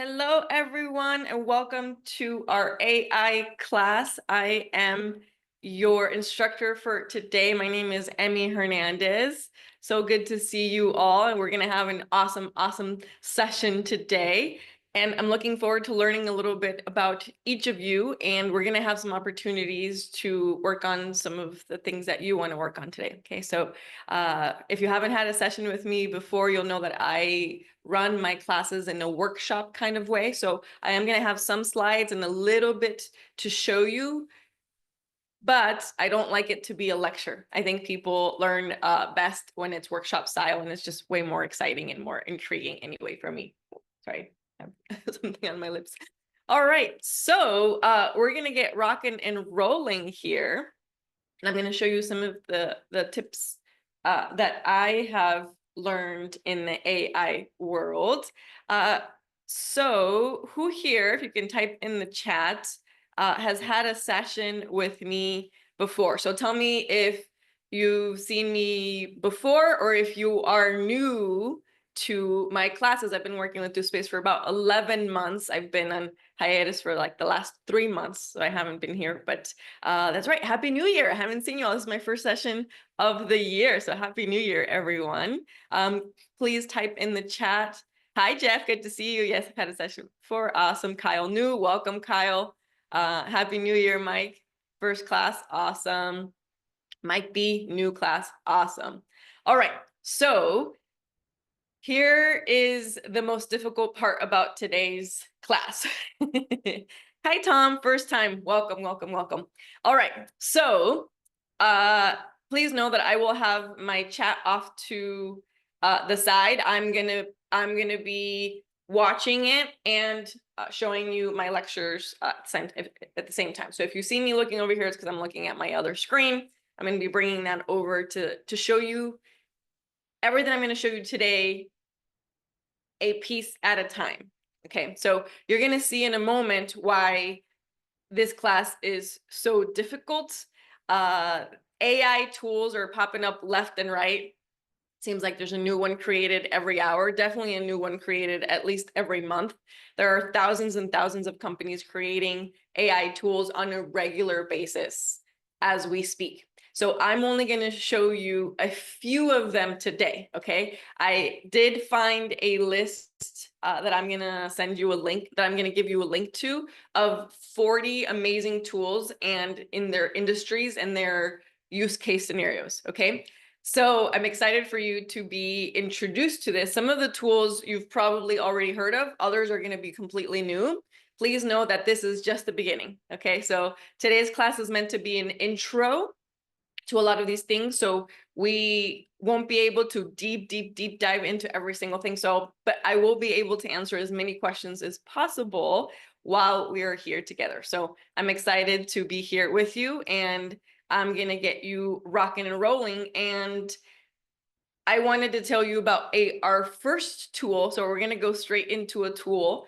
Hello, everyone, and welcome to our AI class. I am your instructor for today. My name is Emmy Hernandez. So good to see you all, and we're going to have an awesome session today. And I'm looking forward to learning a little bit about each of you, and we're going to have some opportunities to work on some of the things that you want to work on today. Okay, so if you haven't had a session with me before, you'll know that I run my classes in a workshop kind of way. So I am going to have some slides and a little bit to show you, but I don't like it to be a lecture. I think people learn best when it's workshop style, and it's just way more exciting and more intriguing anyway for me. Sorry, I have something on my lips. All right, so we're going to get rocking and rolling here. And I'm going to show you some of the tips that I have learned in the AI world. So who here, if you can type in the chat, has had a session with me before? So tell me if you've seen me before or if you are new to my classes. I've been working with DoSpace for about 11 months. I've been on hiatus for like the last 3 months, so I haven't been here, but that's right. Happy New Year. I haven't seen you all. This is my first session of the year, so Happy New Year, everyone. Please type in the chat. Hi, Jeff. Good to see you. Yes, I've had a session before. Awesome. Kyle New. Welcome, Kyle. Happy New Year, Mike. First class. Awesome. Mike B. New class. Awesome. All right. So here is the most difficult part about today's class. Hi, Tom. First time. Welcome. All right. So please know that I will have my chat off to the side. I'm gonna be watching it and showing you my lectures at the same time. So if you see me looking over here, it's because I'm looking at my other screen. I'm going to be bringing that over to show you everything I'm going to show you today, a piece at a time. Okay, so you're going to see in a moment why this class is so difficult. AI tools are popping up left and right. Seems like there's a new one created every hour, definitely a new one created at least every month. There are thousands and thousands of companies creating AI tools on a regular basis as we speak. So I'm only going to show you a few of them today, okay? I did find a list that I'm going to send you a link, that I'm going to give you a link to, of 40 amazing tools and in their industries and their use case scenarios, okay? So I'm excited for you to be introduced to this. Some of the tools you've probably already heard of, others are going to be completely new. Please know that this is just the beginning, okay? So today's class is meant to be an intro to a lot of these things. So we won't be able to deep dive into every single thing. So, but I will be able to answer as many questions as possible while we are here together. So I'm excited to be here with you, and I'm going to get you rocking and rolling. And I wanted to tell you about our first tool. So we're going to go straight into a tool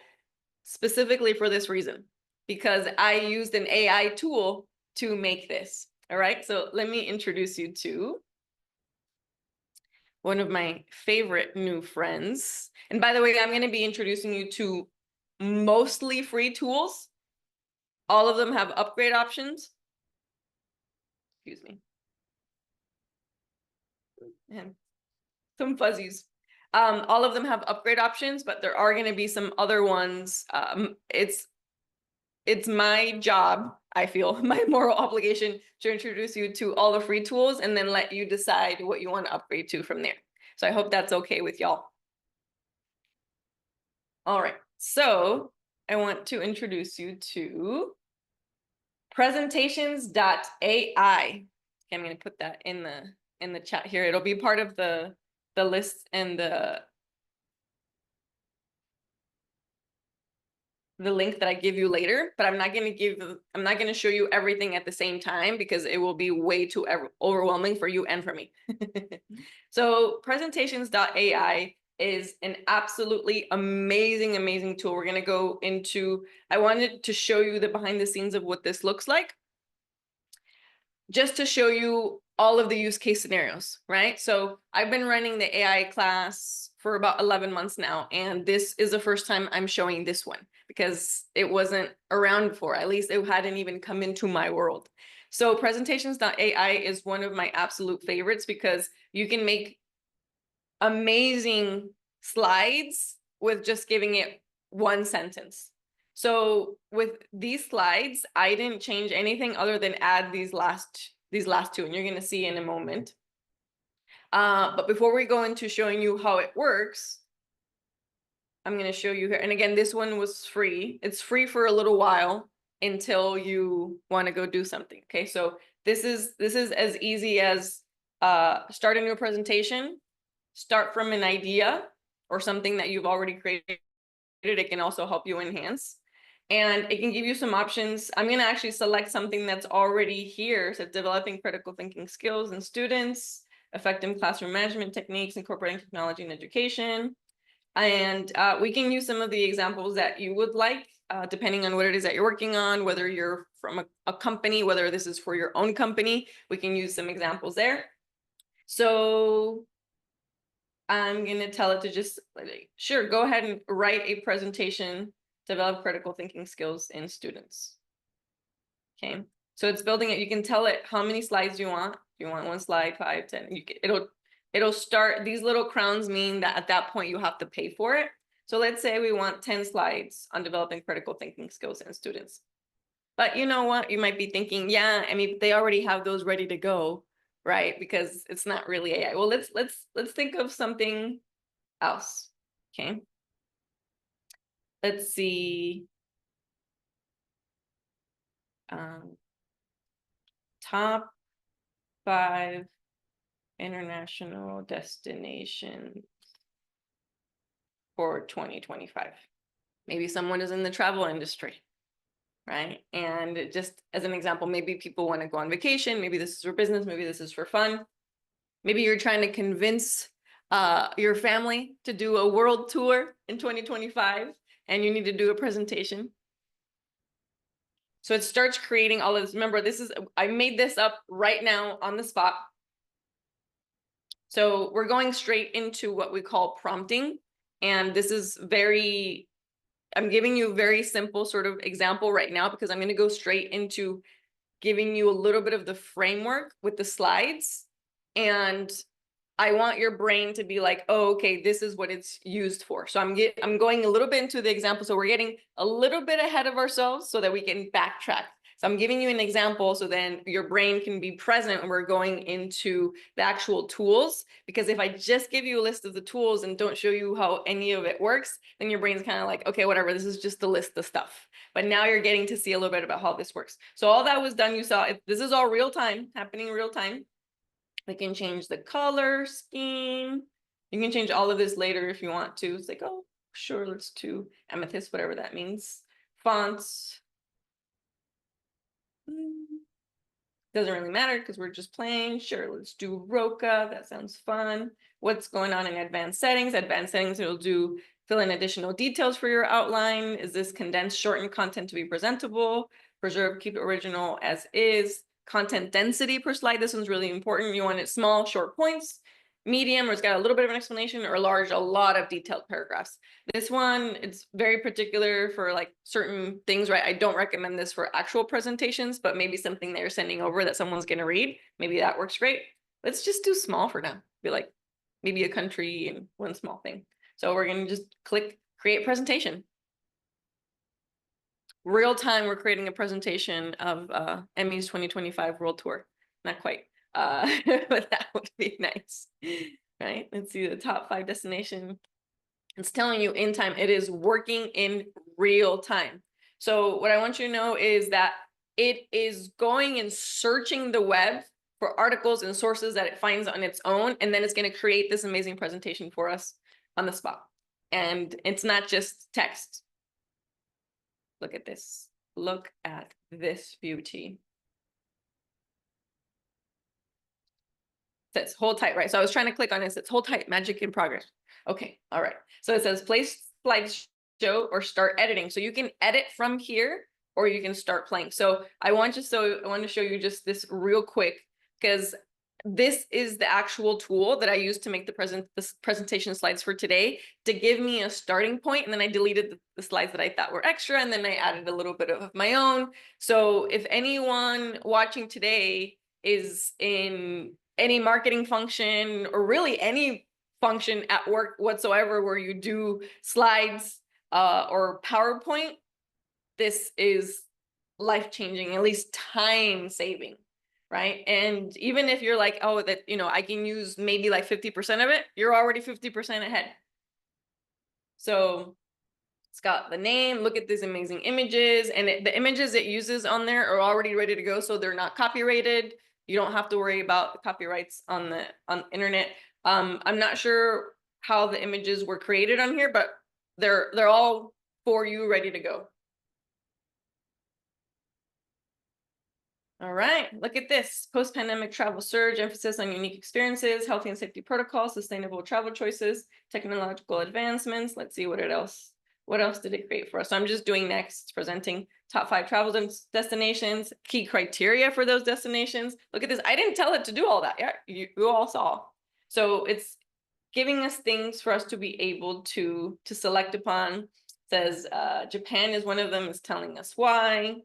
specifically for this reason, because I used an AI tool to make this. All right, so let me introduce you to one of my favorite new friends. And by the way, I'm going to be introducing you to mostly free tools. All of them have upgrade options. Excuse me. And some fuzzies. All of them have upgrade options, but there are going to be some other ones. It's my job, I feel, my moral obligation to introduce you to all the free tools and then let you decide what you want to upgrade to from there. So I hope that's okay with y'all. All right, so I want to introduce you to presentations.ai. Okay, I'm going to put that in the chat here. It'll be part of the list and the link that I give you later, but I'm not going to show you everything at the same time because it will be way too overwhelming for you and for me. So presentations.ai is an absolutely amazing tool. We're going to go into, I wanted to show you the behind the scenes of what this looks like, just to show you all of the use case scenarios, right? So I've been running the AI class for about 11 months now, and this is the first time I'm showing this one because it wasn't around before. At least it hadn't even come into my world. So presentations.ai is one of my absolute favorites because you can make amazing slides with just giving it one sentence. So with these slides, I didn't change anything other than add these last two, and you're going to see in a moment. But before we go into showing you how it works, I'm going to show you here. And again, this one was free. It's free for a little while until you want to go do something. Okay, so this is as easy as start a new presentation, start from an idea or something that you've already created. It can also help you enhance. And it can give you some options. I'm going to actually select something that's already here. So developing critical thinking skills in students, effective classroom management techniques, incorporating technology in education. And we can use some of the examples that you would like, depending on what it is that you're working on, whether you're from a company, whether this is for your own company, we can use some examples there. So I'm going to tell it to just, sure, go ahead and write a presentation, develop critical thinking skills in students. Okay, so it's building it. You can tell it how many slides you want. If you want 1 slide, 5, 10, it'll start. These little crowns mean that at that point you have to pay for it. So let's say we want 10 slides on developing critical thinking skills in students. But you know what? You might be thinking, yeah, I mean, they already have those ready to go, right? Because it's not really AI. Well, let's think of something else. Okay. Let's see. Top 5 international destinations for 2025. Maybe someone is in the travel industry, right? And just as an example, maybe people want to go on vacation. Maybe this is for business. Maybe this is for fun. Maybe you're trying to convince your family to do a world tour in 2025, and you need to do a presentation. So it starts creating all of this. Remember, I made this up right now on the spot. So we're going straight into what we call prompting. And this is I'm giving you a very simple sort of example right now because I'm going to go straight into giving you a little bit of the framework with the slides. And I want your brain to be like, oh, okay, this is what it's used for. So I'm going a little bit into the example. So we're getting a little bit ahead of ourselves so that we can backtrack. So I'm giving you an example so then your brain can be present when we're going into the actual tools. Because if I just give you a list of the tools and don't show you how any of it works, then your brain's kind of like, okay, whatever, this is just a list of stuff. But now you're getting to see a little bit about how this works. So all that was done, you saw, this is all real time, happening in real time. We can change the color scheme. You can change all of this later if you want to. It's like, oh, sure, let's do amethyst, whatever that means. Fonts. Doesn't really matter because we're just playing. Sure, let's do Roca. That sounds fun. What's going on in advanced settings? Advanced settings, it'll do fill in additional details for your outline. Is this condensed, shortened content to be presentable? Preserve, keep it original as is. Content density per slide. This one's really important. You want it small, short points, medium, or it's got a little bit of an explanation, or large, a lot of detailed paragraphs. This one, it's very particular for like certain things, right? I don't recommend this for actual presentations, but maybe something they're sending over that someone's going to read. Maybe that works great. Let's just do small for now. Be like maybe a country and one small thing. So we're going to just click create presentation. Real time, we're creating a presentation of Emmy's 2025 World Tour. Not quite, but that would be nice, right? Let's see the top 5 destination. It's telling you in time. It is working in real time. So what I want you to know is that it is going and searching the web for articles and sources that it finds on its own, and then it's going to create this amazing presentation for us on the spot. And it's not just text. Look at this. Look at this beauty. It says hold tight, right? So I was trying to click on this. It's hold tight, magic in progress. Okay, all right. So it says place slideshow or start editing. So you can edit from here or you can start playing. So I want to show you just this real quick because this is the actual tool that I used to make the presentation slides for today to give me a starting point. And then I deleted the slides that I thought were extra, and then I added a little bit of my own. So if anyone watching today is in any marketing function or really any function at work whatsoever where you do slides or PowerPoint, this is life-changing, at least time-saving, right? And even if you're like, oh, that, I can use maybe like 50% of it, you're already 50% ahead. So it's got the name, look at these amazing images, and the images it uses on there are already ready to go, so they're not copyrighted. You don't have to worry about the copyrights on the internet. I'm not sure how the images were created on here, but they're all for you, ready to go. All right, look at this. Post-pandemic travel surge, emphasis on unique experiences, healthy and safety protocols, sustainable travel choices, technological advancements. Let's see what else. What else did it create for us? So I'm just doing next, presenting top 5 travel destinations, key criteria for those destinations. Look at this. I didn't tell it to do all that. Yeah, you all saw. So it's giving us things for us to be able to select upon. It says Japan is one of them. It's telling us why.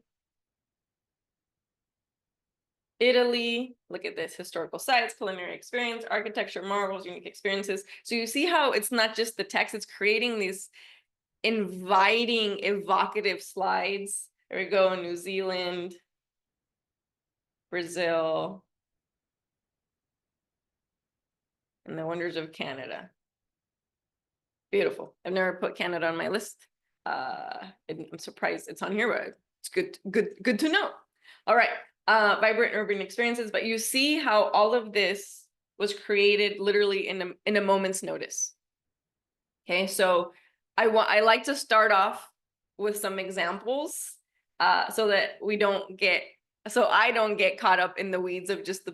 Italy, look at this, historical sites, culinary experience, architecture, marvels, unique experiences. So you see how it's not just the text, it's creating these inviting, evocative slides. There we go, New Zealand, Brazil, and the wonders of Canada. Beautiful. I've never put Canada on my list. I'm surprised it's on here, but it's good to know. All right. Vibrant urban experiences, but you see how all of this was created literally in a moment's notice. Okay, so I like to start off with some examples so that I don't get caught up in the weeds of just the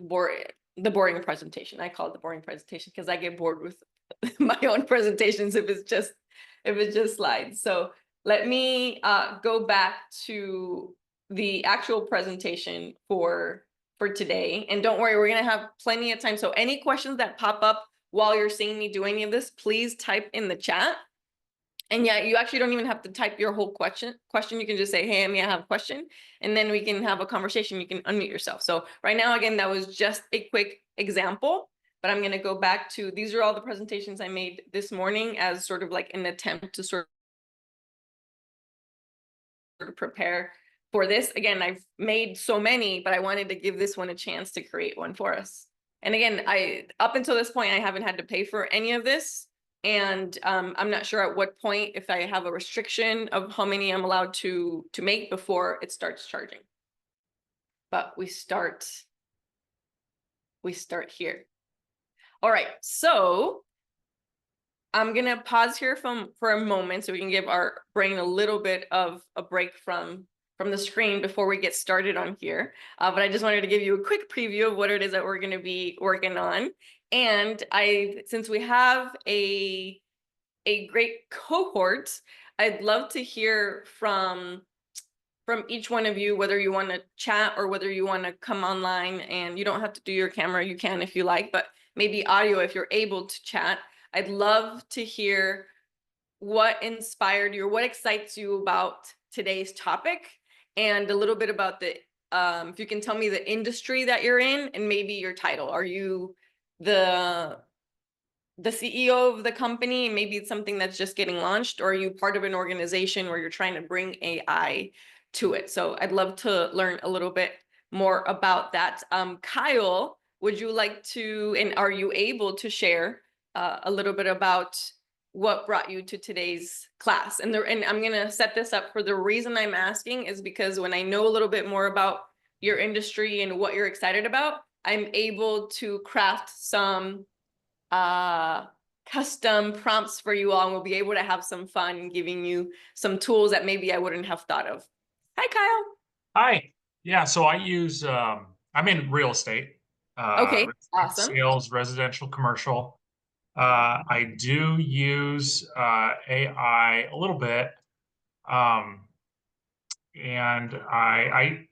boring presentation. I call it the boring presentation because I get bored with my own presentations if it's just slides. So let me go back to the actual presentation for today. And don't worry, we're going to have plenty of time. So any questions that pop up while you're seeing me do any of this, please type in the chat. And yeah, you actually don't even have to type your whole question. You can just say, hey, Amy, I have a question. And then we can have a conversation. You can unmute yourself. So right now, again, that was just a quick example. But I'm going to go back to, these are all the presentations I made this morning as sort of like an attempt to sort of prepare for this. Again, I've made so many, but I wanted to give this one a chance to create one for us. And again, up until this point, I haven't had to pay for any of this. And I'm not sure at what point, if I have a restriction of how many I'm allowed to make before it starts charging. But we start here. All right, so I'm gonna pause here for a moment so we can give our brain a little bit of a break from the screen before we get started on here. But I just wanted to give you a quick preview of what it is that we're gonna be working on. And since we have a great cohort, I'd love to hear from each one of you, whether you want to chat or whether you want to come online, and you don't have to do your camera, you can if you like, but maybe audio if you're able to chat. I'd love to hear what inspired you or what excites you about today's topic, and a little bit about if you can tell me the industry that you're in and maybe your title. Are you the CEO of the company? Maybe it's something that's just getting launched, or are you part of an organization where you're trying to bring AI to it? So I'd love to learn a little bit more about that. Kyle, would you like to, and are you able to share a little bit about what brought you to today's class? And I'm going to set this up for the reason I'm asking is because when I know a little bit more about your industry and what you're excited about, I'm able to craft some custom prompts for you all, and we'll be able to have some fun and giving you some tools that maybe I wouldn't have thought of. Hi, Kyle. Hi. Yeah, so I use I'm in real estate, Okay, real estate awesome. sales, residential, commercial. I do use AI a little bit, um, and I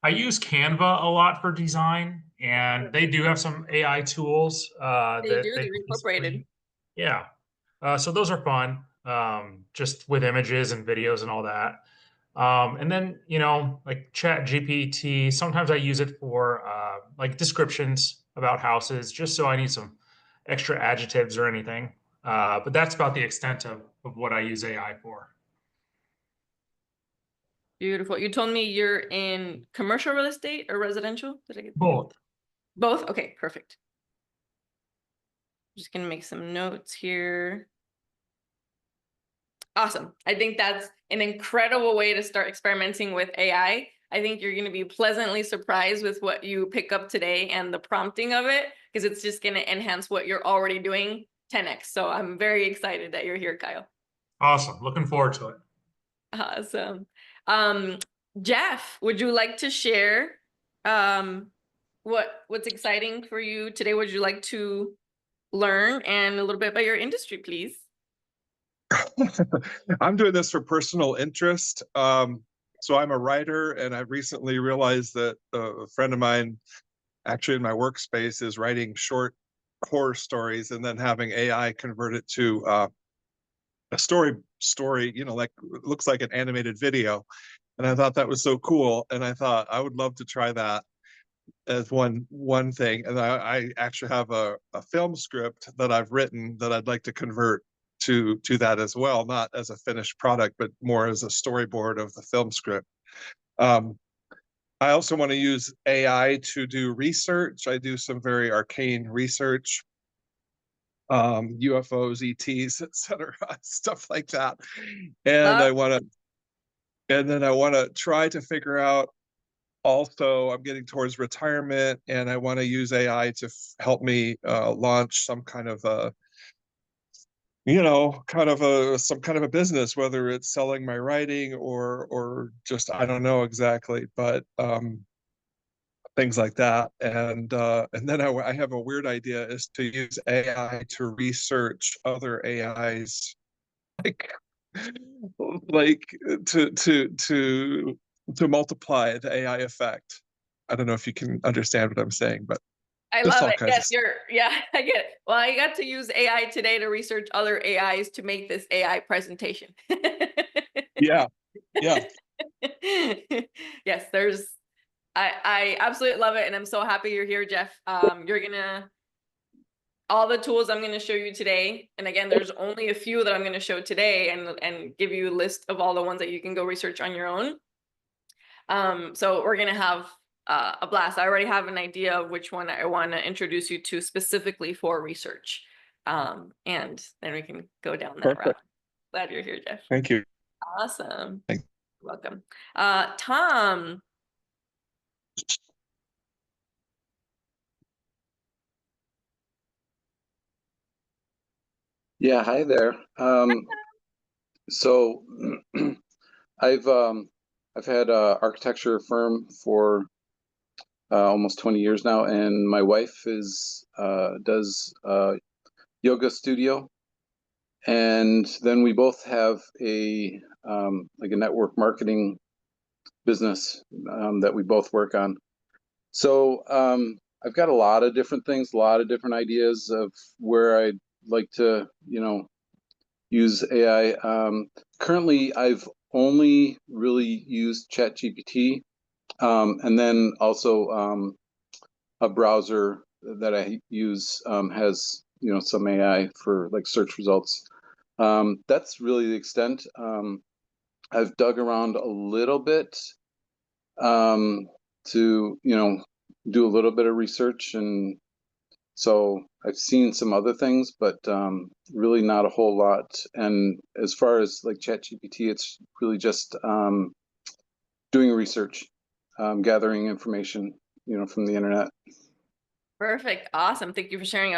use Canva a lot for design. and they do have some AI tools They that do, they they're basically, incorporated. yeah. So those are fun, just with images and videos and all that. And then, like Chat GPT, sometimes I use it for like descriptions about houses, just so I need some extra adjectives or anything. But that's about the extent of what I use AI for. Beautiful. You told me you're in commercial real estate or residential? Did I get Both. both? Okay, perfect. Just gonna make some notes here. Awesome. I think that's an incredible way to start experimenting with AI. I think you're going to be pleasantly surprised with what you pick up today and the prompting of it, because it's just going to enhance what you're already doing 10x. So I'm very excited that you're here, Kyle. Awesome. Looking forward to it. Awesome. Um, Jeff, would you like to share what's exciting for you today? Would you like to learn and a little bit about your industry, please? I'm doing this for personal interest. So I'm a writer, and I've recently realized that a friend of mine, actually in my workspace, is writing short horror stories and then having AI convert it to a story, like it looks like an animated video. And I thought that was so cool, and I thought I would love to try that as one thing. And I actually have a film script that I've written that I'd like to convert to that as well, not as a finished product, but more as a storyboard of the film script. I also want to use AI to do research. I do some very arcane research, UFOs, ETs, etc., stuff like that. And Love. then I want to try to figure out. Also, I'm getting towards retirement, and I want to use AI to help me launch some kind of some kind of a business, whether it's selling my writing or just, I don't know exactly, but things like that. And then I have a weird idea, is to use AI to research other AIs, like like to multiply the AI effect. I don't know if you can understand what I'm saying, but I just love all it. kinds of Yes, stuff. yeah, I get it. Well, I got to use AI today to research other AIs to make this AI presentation. Yeah, yeah, Yes, I absolutely love it. And I'm so happy you're here, Jeff. All the tools I'm gonna show you today, and again, there's only a few that I'm gonna show today and give you a list of all the ones that you can go research on your own. So we're gonna have a blast. I already have an idea of which one I want to introduce you to specifically for research. And then we can go down that route. perfect. Glad you're here, Jeff. Thank you. Awesome. Thank Welcome. Tom. Yeah, hi there. So I've um, I've had a architecture firm for almost 20 years now, and my wife is does yoga studio, and then we both have a like a network marketing business that we both work on. So I've got a lot of different things, a lot of different ideas of where I'd like to, use AI. Currently, I've only really used ChatGPT, and then also a browser that I use has some AI for like search results. That's really the extent. I've dug around a little bit to do a little bit of research, and so I've seen some other things, but really not a whole lot. And as far as like ChatGPT, it's really just doing research, gathering information, from the internet. Perfect. Awesome. Thank you for sharing.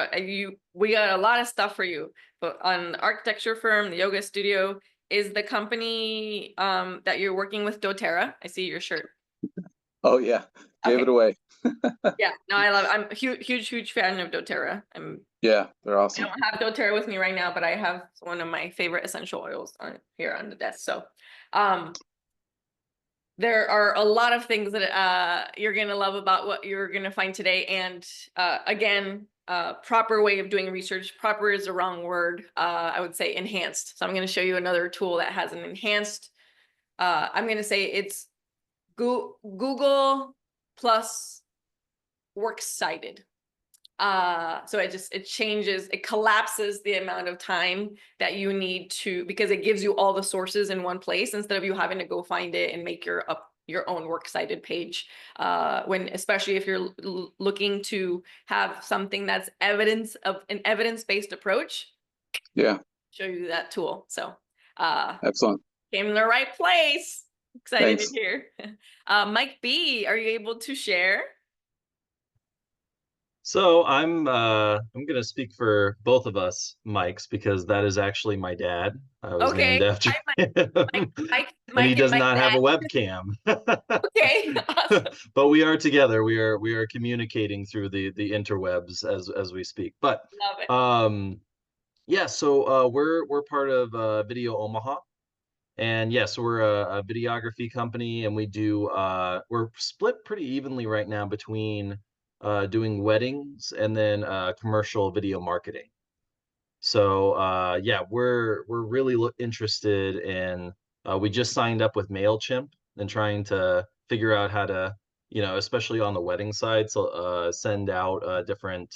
We got a lot of stuff for you. But on the architecture firm, the yoga studio, is the company that you're working with doTERRA? I see your shirt. Oh yeah, gave Okay. it away. Yeah, no, I love it. I'm a huge fan of doTERRA. Yeah, they're I awesome. don't have doTERRA with me right now, but I have one of my favorite essential oils here on the desk. So, there are a lot of things that you're gonna love about what you're gonna find today. And again, proper way of doing research. Proper is the wrong word. I would say enhanced. So I'm gonna show you another tool that has an enhanced. I'm gonna say it's Google plus works cited. So it changes, it collapses the amount of time that you need to, because it gives you all the sources in one place instead of you having to go find it and make your own works cited page. Especially if you're looking to have something that's an evidence-based approach. Yeah. Show you that tool. So Excellent. came in the right place. Excited Thanks. to hear. Mike B, are you able to share? So I'm gonna speak for both of us, Mikes, because that is actually my dad. I was named Okay. after Hi, him, Mike and he does Mike not have a Dad. webcam. Okay. Awesome. But we are together. We are communicating through the interwebs as we speak. But Love it. yeah, so we're part of Video Omaha. And yes, we're a videography company, and we're split pretty evenly right now between doing weddings and then commercial video marketing. So yeah, we're really interested in. We just signed up with MailChimp and trying to figure out how to, especially on the wedding side, so send out different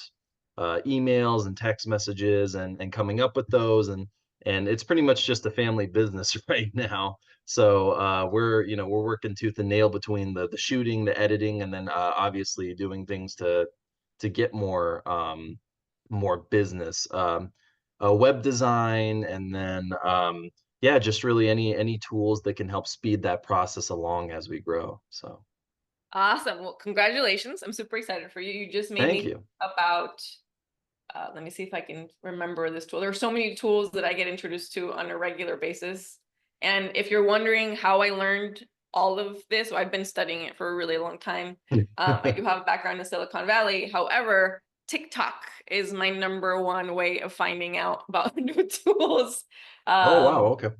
emails and text messages and coming up with those, and it's pretty much just a family business right now. So we're working tooth and nail between the shooting, the editing, and then obviously doing things to get more business. Web design, and then yeah, just really any tools that can help speed that process along as we grow. So Awesome. Well, congratulations. I'm super excited for you. You just made thank me you. about let me see if I can remember this tool. There are so many tools that I get introduced to on a regular basis. And if you're wondering how I learned all of this, I've been studying it for a really long time. I do have a background in Silicon Valley. However, TikTok is my #1 way of finding out about new tools. Oh wow, okay.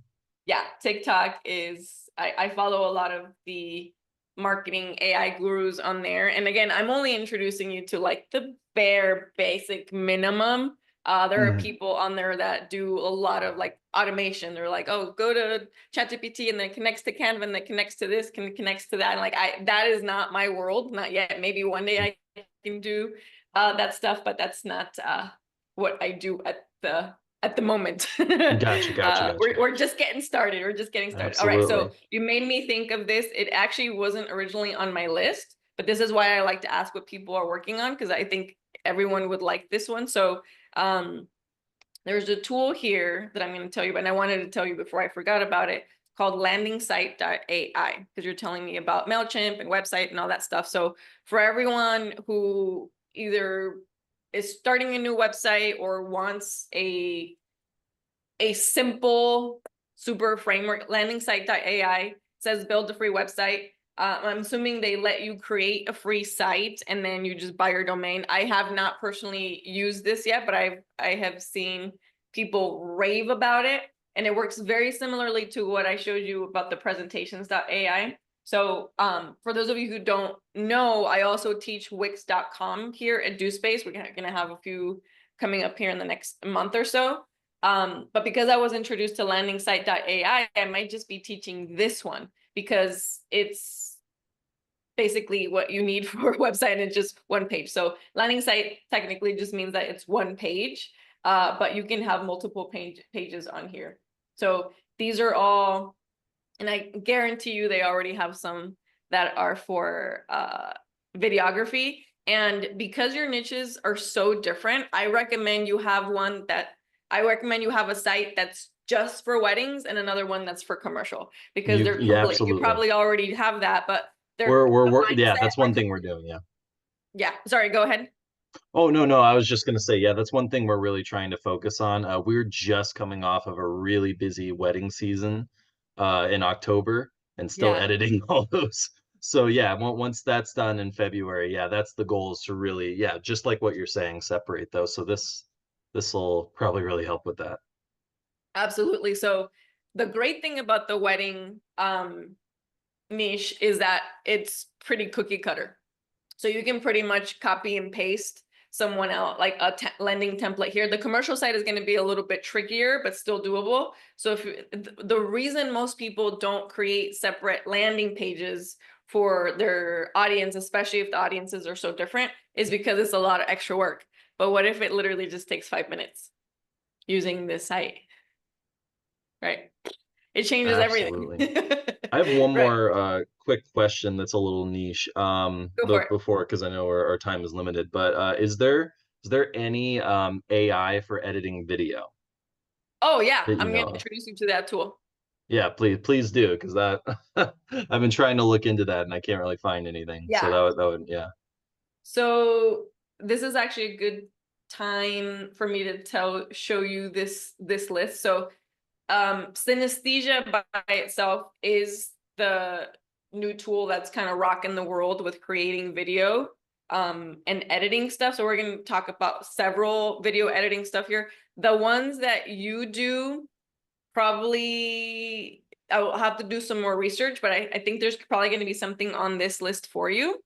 Yeah, TikTok is, I follow a lot of the marketing AI gurus on there. And again, I'm only introducing you to like the bare basic minimum. There are people on there that do a lot of like automation. They're like, oh, go to ChatGPT and then connects to Canva and then connects to this, connects to that. And like, that is not my world, not yet. Maybe one day I can do that stuff, but that's not what I do at the moment. Gotcha. We're just getting started. We're just getting started. All right. Absolutely. So you made me think of this. It actually wasn't originally on my list, but this is why I like to ask what people are working on, because I think everyone would like this one. So there's a tool here that I'm going to tell you about, and I wanted to tell you before I forgot about it, called landingsite.ai, because you're telling me about MailChimp and website and all that stuff. So for everyone who either is starting a new website or wants a simple, super framework, landingsite.ai says build a free website. I'm assuming they let you create a free site and then you just buy your domain. I have not personally used this yet, but I have seen people rave about it. And it works very similarly to what I showed you about the presentations.ai. So for those of you who don't know, I also teach Wix.com here at DoSpace. We're going to have a few coming up here in the next month or so. But because I was introduced to landingsite.ai, I might just be teaching this one because it's basically what you need for a website, and it's just one page. So landing site technically just means that it's one page, but you can have multiple pages on here. So these are all, and I guarantee you they already have some that are for videography. And because your niches are so different, I recommend you have a site that's just for weddings and another one that's for commercial, because they're Yeah, totally, you absolutely. probably already have that, but Yeah, that's one thing we're doing. Yeah, sorry, go ahead. Oh no, I was just gonna say, yeah, that's one thing we're really trying to focus on. We're just coming off of a really busy wedding season in October and still Yeah. editing all those. So yeah, once that's done in February, yeah, that's the goal, is to really, yeah, just like what you're saying, separate those. So this will probably really help with that. Absolutely. So the great thing about the wedding niche is that it's pretty cookie cutter. So you can pretty much copy and paste someone else, like a lending template here. The commercial side is going to be a little bit trickier, but still doable. So if the reason most people don't create separate landing pages for their audience, especially if the audiences are so different, is because it's a lot of extra work. But what if it literally just takes 5 minutes using this site? Right? It changes everything. I have one Right. more quick question that's a little niche. Go for it. Before, because I know our time is limited, but is there any AI for editing video Oh yeah, that you I'm know going to of? introduce you to that tool. Yeah, please do, because that I've been trying to look into that and I can't really find anything. So Yeah. that would yeah. So this is actually a good time for me to show you this list. So synesthesia by itself is the new tool that's kind of rocking the world with creating video and editing stuff. So we're going to talk about several video editing stuff here. The ones that you do, probably I will have to do some more research, but I think there's probably going to be something on this list for you.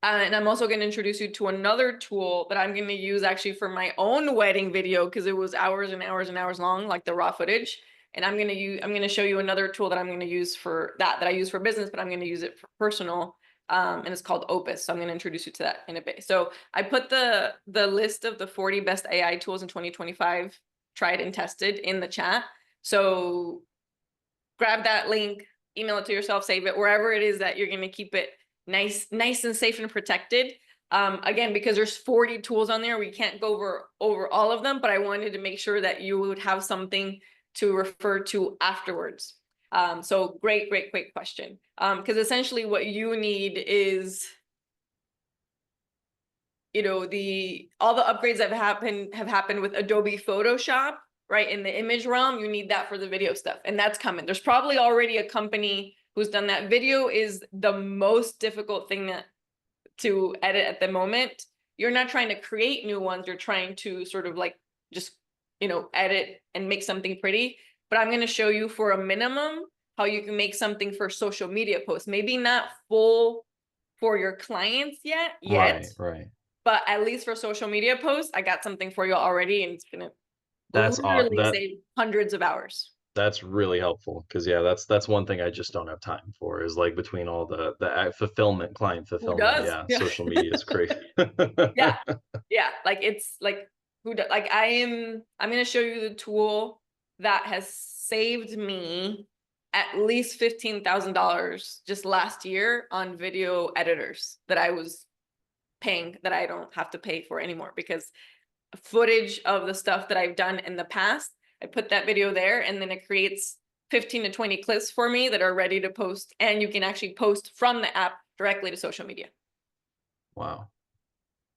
And I'm also going to introduce you to another tool that I'm going to use actually for my own wedding video, because it was hours and hours and hours long, like the raw footage. And I'm going to show you another tool that I'm going to use for that I use for business, but I'm going to use it for personal. And it's called Opus. So I'm going to introduce you to that in a bit. So I put the list of the 40 best AI tools in 2025, tried and tested, in the chat. So grab that link, email it to yourself, save it wherever it is that you're going to keep it nice and safe and protected. Again, because there's 40 tools on there, we can't go over all of them, but I wanted to make sure that you would have something to refer to afterwards. So great question. Because essentially what you need is, you know, all the upgrades that have happened with Adobe Photoshop, right? In the image realm, you need that for the video stuff, and that's coming. There's probably already a company who's done that. Video is the most difficult thing to edit at the moment. You're not trying to create new ones. You're trying to sort of like just, you know, edit and make something pretty. But I'm going to show you for a minimum how you can make something for social media posts. Maybe not full for your clients yet, Right. but at least for social media posts, I got something for you already, and it's going to That's literally save hundreds of hours. That's really helpful, because yeah, that's one thing I just don't have time for, is like between all the fulfillment, client Who fulfillment. does? Yeah, social media is crazy. Yeah, like it's like like I'm going to show you the tool that has saved me at least $15,000 just last year on video editors that I was paying, that I don't have to pay for anymore, because footage of the stuff that I've done in the past, I put that video there, and then it creates 15 to 20 clips for me that are ready to post, and you can actually post from the app directly to social media. Wow.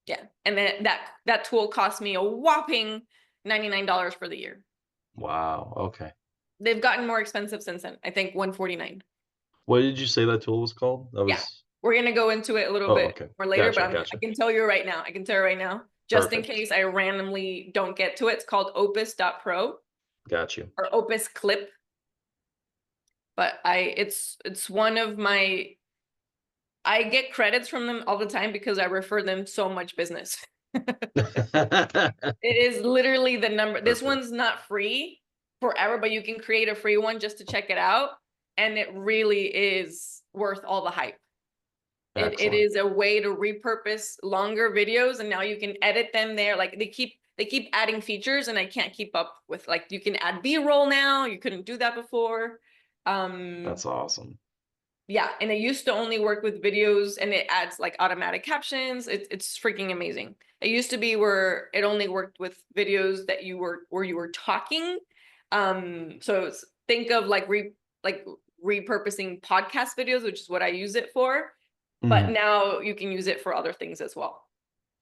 Yeah, and then that tool cost me a whopping $99 for the year. Wow. Okay. They've gotten more expensive since then. I think $149. What did you say that tool was called? That Yeah. was. We're gonna go into it a little Oh, bit okay. more later, Gotcha, but I can tell you right now. Just in Perfect. case I randomly don't get to it. It's called opus.pro Got you. or Opus Clip. But it's one of my, I get credits from them all the time because I refer them so much business. It is literally the number. This Perfect. one's not free forever, but you can create a free one just to check it out. And it really is worth all the hype. It is a way to repurpose longer videos, and now you can edit them there. Like they keep adding features, and I can't keep up with, like, you can add B-roll now. You couldn't do that before. That's awesome. Yeah, and it used to only work with videos, and it adds like automatic captions. It's freaking amazing. It used to be where it only worked with videos that you were talking. So think of like repurposing podcast videos, which is what I use it for. But now you can use it for other things as well.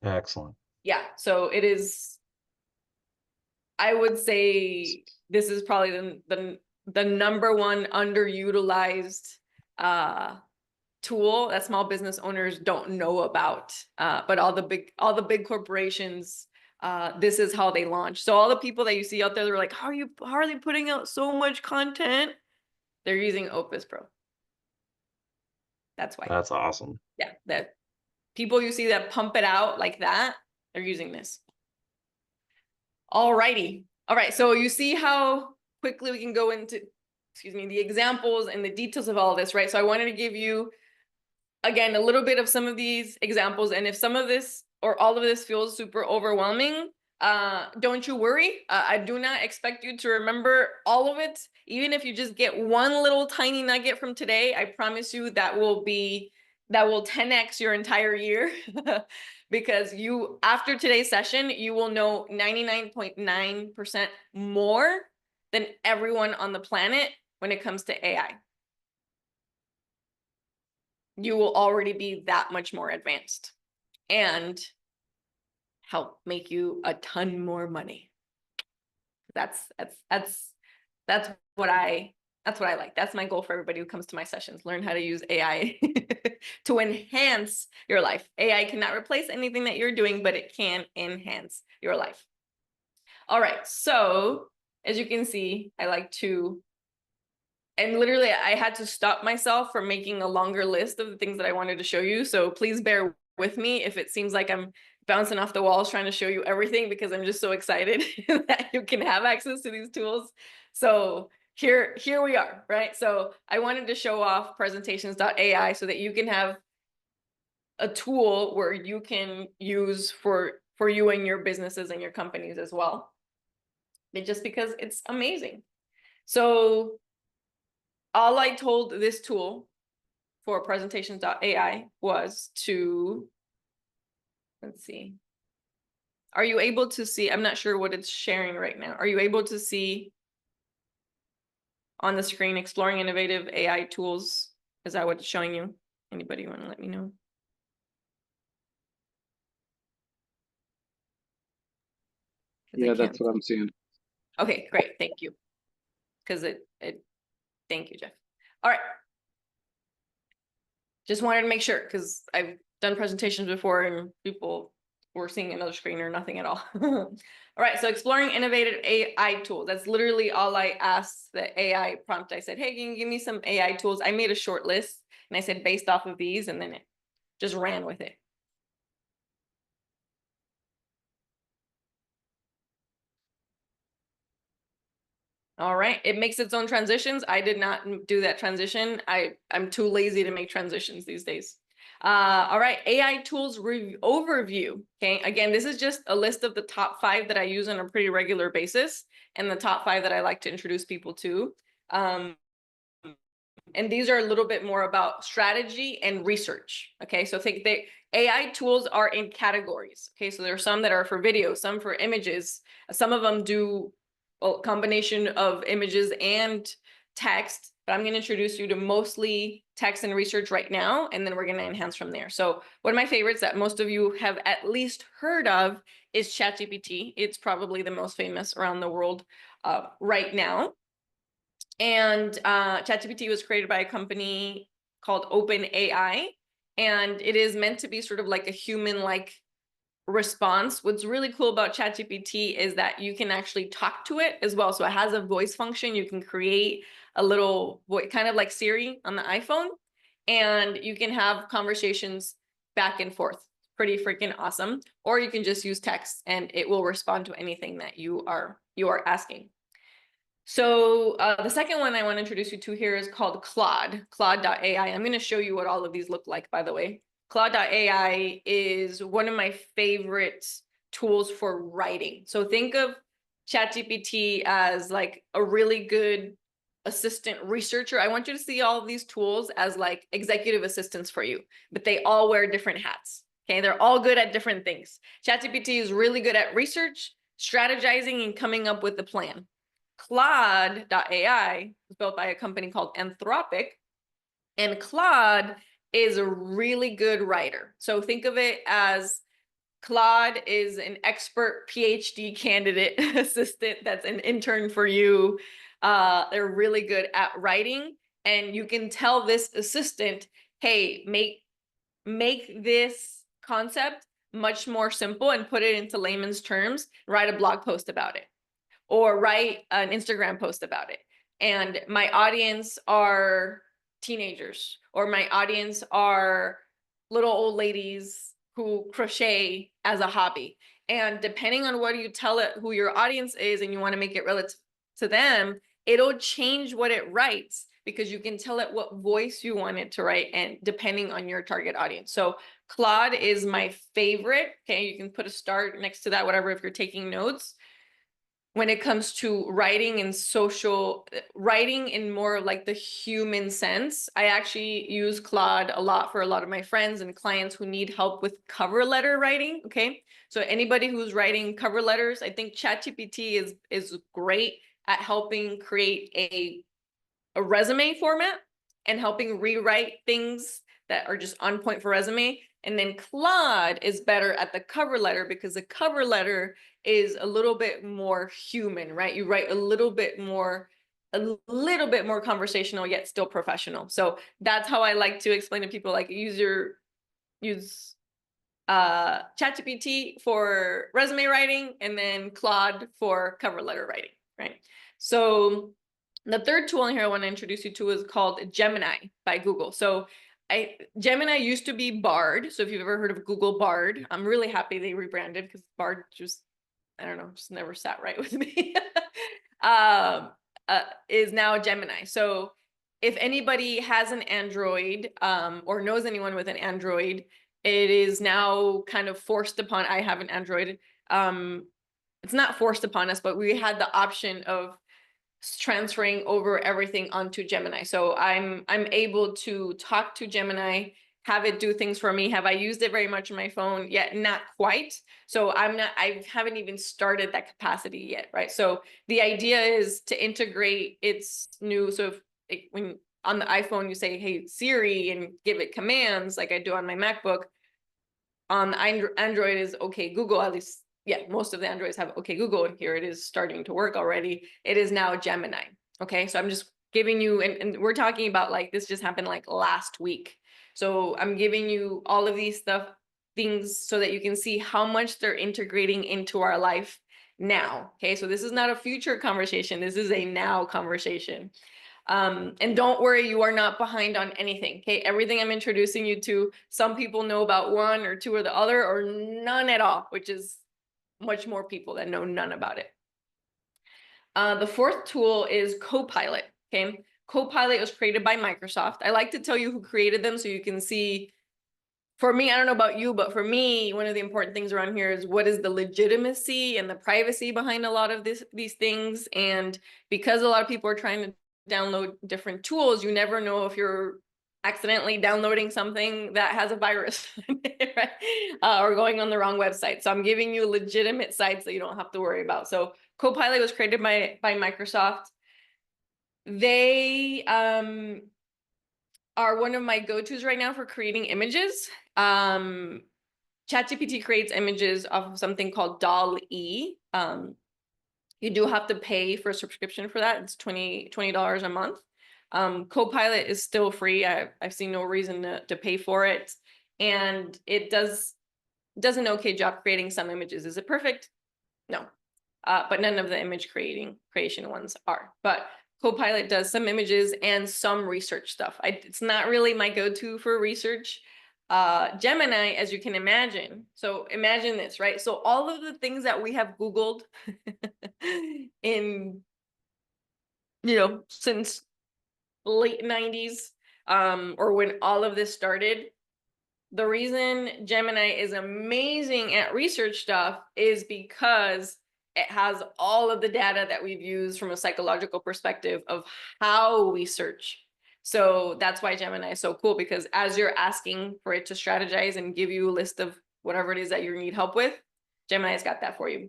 Excellent. Yeah, so it is, I would say this is probably the number one underutilized tool that small business owners don't know about. But all the big corporations, this is how they launch. So all the people that you see out there, they're like, how are they putting out so much content? They're using Opus Pro. That's why. That's awesome. Yeah, that people you see that pump it out like that, they're using this. Alrighty. All right, so you see how quickly we can go into, excuse me, the examples and the details of all this, right? So I wanted to give you, again, a little bit of some of these examples. And if some of this or all of this feels super overwhelming, don't you worry. I do not expect you to remember all of it. Even if you just get one little tiny nugget from today, I promise you that will 10x your entire year. Because you, after today's session, you will know 99.9% more than everyone on the planet when it comes to AI. You will already be that much more advanced and help make you a ton more money. That's what I like. That's my goal for everybody who comes to my sessions. Learn how to use AI to enhance your life. AI cannot replace anything that you're doing, but it can enhance your life. All right, so as you can see, I like to, and literally I had to stop myself from making a longer list of the things that I wanted to show you. So please bear with me if it seems like I'm bouncing off the walls trying to show you everything, because I'm just so excited that you can have access to these tools. So here we are, right? So I wanted to show off presentations.ai so that you can have a tool where you can use for you and your businesses and your companies as well. Just because it's amazing. So all I told this tool for presentations.ai was to, let's see. Are you able to see? I'm not sure what it's sharing right now. Are you able to see on the screen exploring innovative AI tools? Is that what it's showing you? Anybody want to let me know? Yeah, that's what I'm seeing. Okay, great. Thank you. Because thank you, Jeff. All right. Just wanted to make sure, because I've done presentations before and people were seeing another screen or nothing at all. All right, so exploring innovative AI tools. That's literally all I asked the AI prompt. I said, hey, can you give me some AI tools? I made a short list and I said, based off of these, and then it just ran with it. All right, it makes its own transitions. I did not do that transition. I'm too lazy to make transitions these days. All right, AI tools overview. Okay, again, this is just a list of the top 5 that I use on a pretty regular basis and the top 5 that I like to introduce people to. And these are a little bit more about strategy and research. Okay, so think the AI tools are in categories. Okay, so there are some that are for video, some for images. Some of them do a combination of images and text, but I'm going to introduce you to mostly text and research right now, and then we're going to enhance from there. So one of my favorites that most of you have at least heard of is ChatGPT. It's probably the most famous around the world right now. And ChatGPT was created by a company called OpenAI, and it is meant to be sort of like a human-like response. What's really cool about ChatGPT is that you can actually talk to it as well. So it has a voice function. You can create a little voice, kind of like Siri on the iPhone, and you can have conversations back and forth. Pretty freaking awesome. Or you can just use text and it will respond to anything that you are asking. So the second one I want to introduce you to here is called Claude.ai. I'm going to show you what all of these look like, by the way. Claude.ai is one of my favorite tools for writing. So think of ChatGPT as like a really good assistant researcher. I want you to see all of these tools as like executive assistants for you, but they all wear different hats. Okay, they're all good at different things. ChatGPT is really good at research, strategizing, and coming up with a plan. Claude.ai was built by a company called Anthropic, and Claude is a really good writer. So think of it as Claude is an expert PhD candidate assistant that's an intern for you. They're really good at writing, and you can tell this assistant, hey, make this concept much more simple and put it into layman's terms, write a blog post about it, or write an Instagram post about it. and my audience are teenagers, or my audience are little old ladies who crochet as a hobby. And depending on what you tell it, who your audience is, and you want to make it relative to them, it'll change what it writes, because you can tell it what voice you want it to write, and depending on your target audience. So Claude is my favorite. Okay, you can put a star next to that, whatever, if you're taking notes. When it comes to writing and social writing in more like the human sense, I actually use Claude a lot for a lot of my friends and clients who need help with cover letter writing. Okay, so anybody who's writing cover letters, I think ChatGPT is great at helping create a resume format and helping rewrite things that are just on point for resume. And then Claude is better at the cover letter, because the cover letter is a little bit more human, right? You write a little bit more conversational, yet still professional. So that's how I like to explain to people, like use ChatGPT for resume writing, and then Claude for cover letter writing, right? So the third tool in here I want to introduce you to is called Gemini by Google. So Gemini used to be Bard. So if you've ever heard of Google Bard, I'm really happy they rebranded, because Bard just, I don't know, just never sat right with me. Is now Gemini. So if anybody has an Android, or knows anyone with an Android, it is now kind of forced upon. I have an Android. It's not forced upon us, but we had the option of transferring over everything onto Gemini. So I'm able to talk to Gemini, have it do things for me. Have I used it very much on my phone yet? Not quite. So I haven't even started that capacity yet, right? So the idea is to integrate its new, so if when on the iPhone you say, hey Siri, and give it commands like I do on my MacBook, on Android is okay Google, at least. Yeah, most of the Androids have okay Google, and here it is starting to work already. It is now Gemini. Okay, so I'm just giving you, and we're talking about like this just happened like last week. So I'm giving you all of these things so that you can see how much they're integrating into our life now. Okay, so this is not a future conversation. This is a now conversation. And don't worry, you are not behind on anything. Okay, everything I'm introducing you to, some people know about one or two or the other, or none at all, which is much more people that know none about it. The fourth tool is Copilot. Okay, Copilot was created by Microsoft. I like to tell you who created them so you can see. For me, I don't know about you, but for me, one of the important things around here is what is the legitimacy and the privacy behind a lot of these things. And because a lot of people are trying to download different tools, you never know if you're accidentally downloading something that has a virus, right? Or going on the wrong website. So I'm giving you legitimate sites that you don't have to worry about. So Copilot was created by Microsoft. They are one of my go-tos right now for creating images. ChatGPT creates images off of something called DALL-E. You do have to pay for a subscription for that. It's $20 a month. Copilot is still free. I've seen no reason to pay for it. And it does an okay job creating some images. Is it perfect? No. But none of the image creation ones are. But Copilot does some images and some research stuff. It's not really my go-to for research. Gemini, as you can imagine. So imagine this, right? So all of the things that we have Googled in, since late 90s, or when all of this started, the reason Gemini is amazing at research stuff is because it has all of the data that we've used from a psychological perspective of how we search. So that's why Gemini is so cool, because as you're asking for it to strategize and give you a list of whatever it is that you need help with, Gemini's got that for you.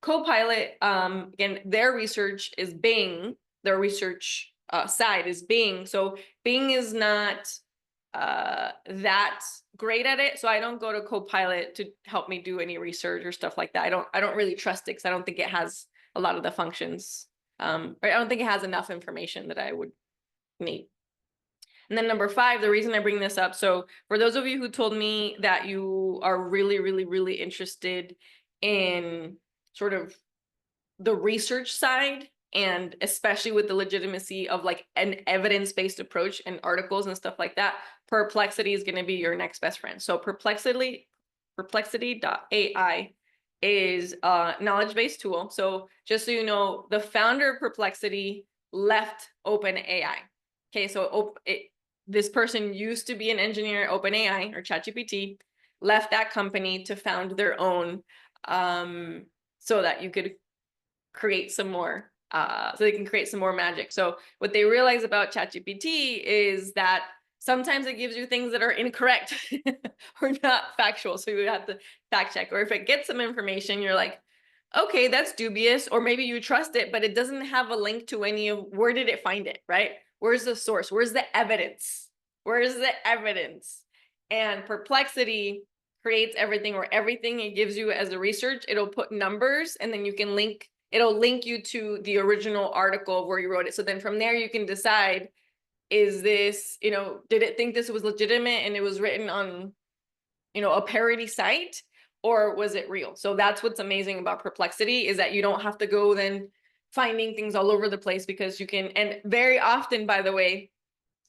Copilot, again, their research is Bing. Their research side is Bing. So Bing is not that great at it. So I don't go to Copilot to help me do any research or stuff like that. I don't really trust it, because I don't think it has a lot of the functions. Or I don't think it has enough information that I would need. And then number 5, the reason I bring this up. So for those of you who told me that you are really, really, really interested in sort of the research side And especially with the legitimacy of like an evidence-based approach and articles and stuff like that, Perplexity is going to be your next best friend. So perplexity.ai is a knowledge-based tool. So just so you know, the founder of Perplexity left OpenAI. Okay, so this person used to be an engineer at OpenAI or ChatGPT, left that company to found their own, so that you could create some more, so they can create some more magic. So what they realize about ChatGPT is that sometimes it gives you things that are incorrect or not factual. So you have to fact check, or if it gets some information, you're like, okay, that's dubious, or maybe you trust it, but it doesn't have a link to any of, where did it find it, right? Where's the source? Where's the evidence? Where's the evidence? And Perplexity creates everything, or everything it gives you as a research, it'll put numbers, and then you can link, it'll link you to the original article where you wrote it. So then from there you can decide, is this, did it think this was legitimate and it was written on, a parody site, or was it real? So that's what's amazing about Perplexity, is that you don't have to go then finding things all over the place, because you can, and very often, by the way,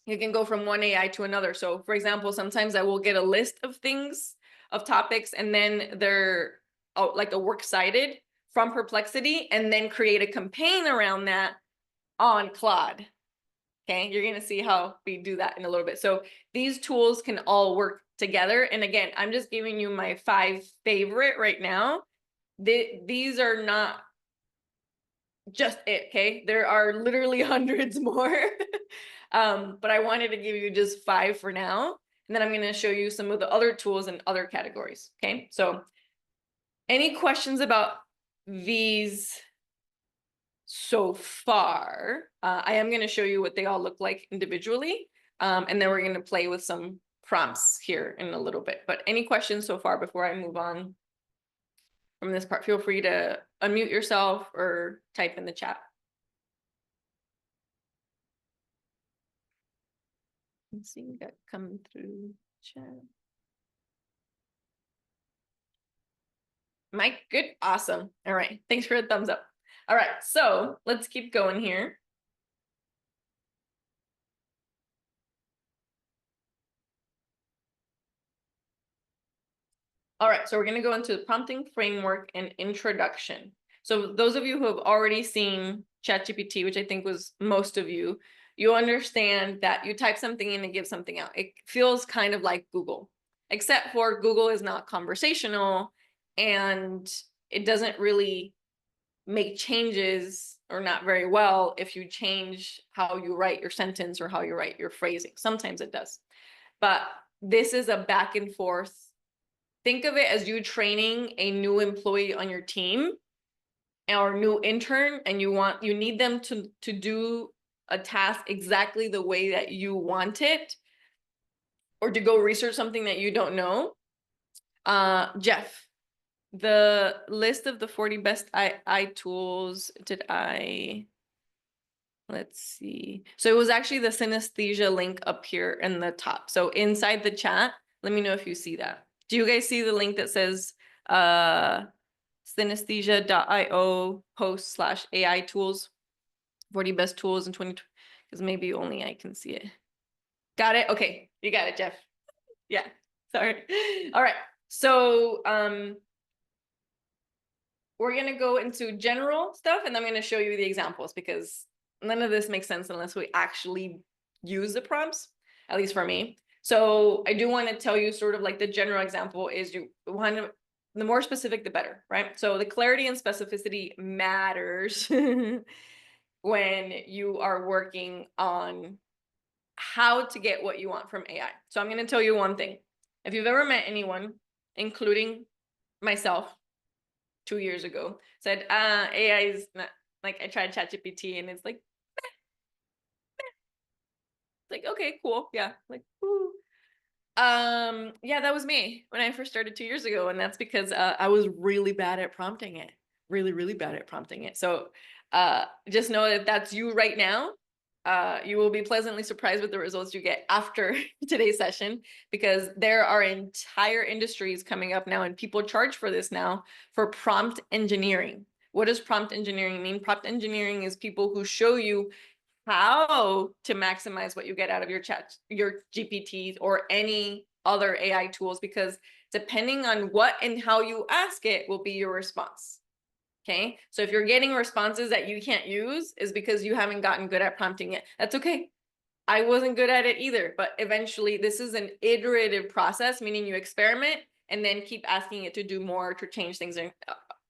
you can go from one AI to another. So for example, sometimes I will get a list of things, of topics, and then they're like a works cited from Perplexity, and then create a campaign around that on Claude. Okay, you're gonna see how we do that in a little bit. So these tools can all work together. And again, I'm just giving you my 5 favorite right now. These are not just it, okay? There are literally hundreds more. But I wanted to give you just 5 for now. And then I'm gonna show you some of the other tools and other categories, okay? So any questions about these so far? I am going to show you what they all look like individually, and then we're going to play with some prompts here in a little bit. But any questions so far before I move on from this part? Feel free to unmute yourself or type in the chat. Let's see, we got coming through chat. Mike, good, awesome. All right, thanks for the thumbs up. All right, so let's keep going here. All right, so we're going to go into the prompting framework and introduction. So those of you who have already seen ChatGPT, which I think was most of you, you understand that you type something in and give something out. It feels kind of like Google, except for Google is not conversational, and it doesn't really make changes, or not very well, if you change how you write your sentence or how you write your phrasing. Sometimes it does, but this is a back and forth. Think of it as you training a new employee on your team or new intern, and you need them to do a task exactly the way that you want it, or to go research something that you don't know. Jeff, the list of the 40 best AI tools, let's see. So it was actually the synesthesia link up here in the top. So inside the chat, let me know if you see that. Do you guys see the link that says synesthesia.io post/AI tools, 40 best tools in 2020? Because maybe only I can see it. Got it? Okay, you got it, Jeff. Yeah, sorry. All right, so we're gonna go into general stuff, and I'm gonna show you the examples, because none of this makes sense unless we actually use the prompts, at least for me. So I do want to tell you sort of like the general example is you want to, the more specific, the better, right? So the clarity and specificity matters when you are working on how to get what you want from AI. So I'm going to tell you one thing. If you've ever met anyone, including myself 2 years ago, said, AI is not, like, I tried ChatGPT and it's like, like, okay, cool. Yeah. Like, woo. Yeah, that was me when I first started 2 years ago. And that's because I was really bad at prompting it. Really, really bad at prompting it. So just know that that's you right now. You will be pleasantly surprised with the results you get after today's session, because there are entire industries coming up now, and people charge for this now, for prompt engineering. What does prompt engineering mean? Prompt engineering is people who show you how to maximize what you get out of your chat, your GPTs or any other AI tools, because depending on what and how you ask it will be your response. Okay, so if you're getting responses that you can't use, is because you haven't gotten good at prompting it. That's okay. I wasn't good at it either, but eventually this is an iterative process, meaning you experiment and then keep asking it to do more, to change things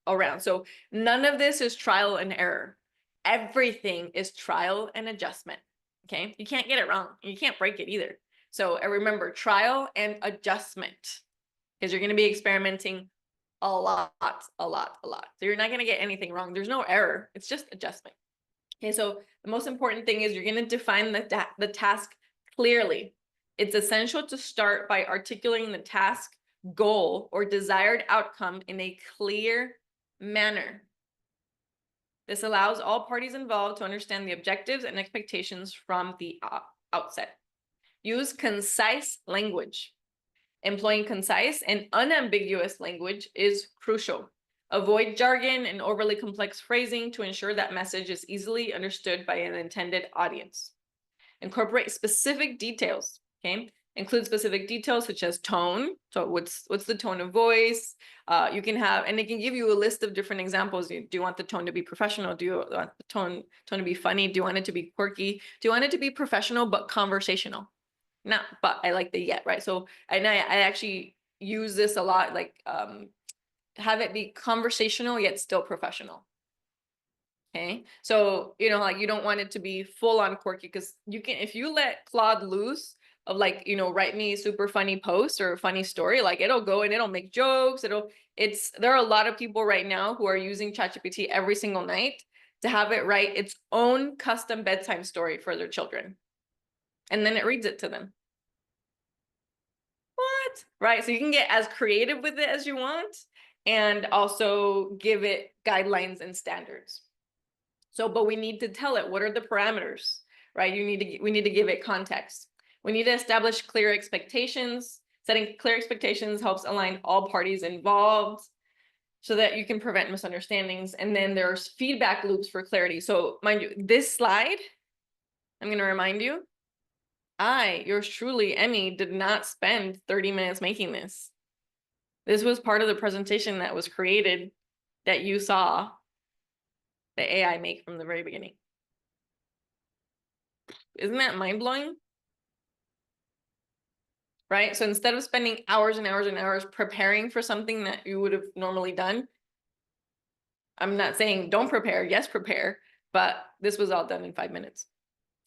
around. So none of this is trial and error. Everything is trial and adjustment. Okay, you can't get it wrong. You can't break it either. So remember, trial and adjustment, because you're going to be experimenting a lot. So you're not going to get anything wrong. There's no error. It's just adjustment. Okay, so the most important thing is you're going to define the task clearly. It's essential to start by articulating the task, goal, or desired outcome in a clear manner. This allows all parties involved to understand the objectives and expectations from the outset. Use concise language. Employing concise and unambiguous language is crucial. Avoid jargon and overly complex phrasing to ensure that message is easily understood by an intended audience. Incorporate specific details, okay? Include specific details such as tone. So what's the tone of voice? You can have, and it can give you a list of different examples. Do you want the tone to be professional? Do you want the tone to be funny? Do you want it to be quirky? Do you want it to be professional but conversational? Not, but I like the yet, right? So I actually use this a lot, like have it be conversational yet still professional. Okay, so like you don't want it to be full on quirky, because you can, if you let Claude loose of like, write me a super funny post or a funny story, like it'll go and it'll make jokes. There are a lot of people right now who are using ChatGPT every single night to have it write its own custom bedtime story for their children. And then it reads it to them. What? Right? So you can get as creative with it as you want and also give it guidelines and standards. So, but we need to tell it, what are the parameters, right? We need to give it context. We need to establish clear expectations. Setting clear expectations helps align all parties involved so that you can prevent misunderstandings. And then there's feedback loops for clarity. So mind you, this slide, I'm going to remind you, yours truly, Emmy, did not spend 30 minutes making this. This was part of the presentation that was created that you saw the AI make from the very beginning. Isn't that mind-blowing? Right? So instead of spending hours and hours and hours preparing for something that you would have normally done, I'm not saying don't prepare, yes, prepare, but this was all done in 5 minutes.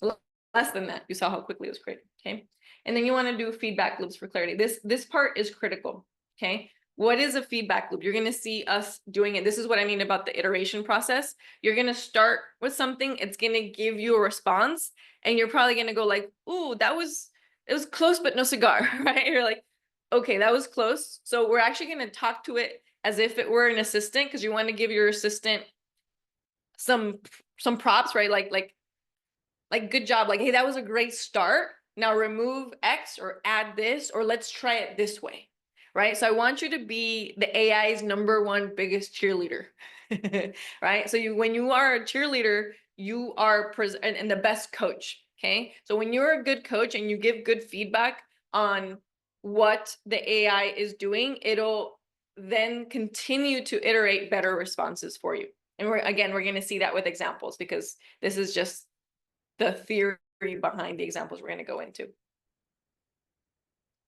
Less than that. You saw how quickly it was created, okay? And then you want to do feedback loops for clarity. This part is critical, okay? What is a feedback loop? You're going to see us doing it. This is what I mean about the iteration process. You're going to start with something. It's going to give you a response, and you're probably going to go like, ooh, it was close, but no cigar, right? You're like, okay, that was close. So we're actually going to talk to it as if it were an assistant, because you want to give your assistant some props, right? Like good job, like, hey, that was a great start. Now remove X or add this, or let's try it this way, right? So I want you to be the AI's #1 biggest cheerleader, right? So when you are a cheerleader, you are and the best coach, okay? So when you're a good coach and you give good feedback on what the AI is doing, it'll then continue to iterate better responses for you. And we're going to see that with examples, because this is just the theory behind the examples we're going to go into.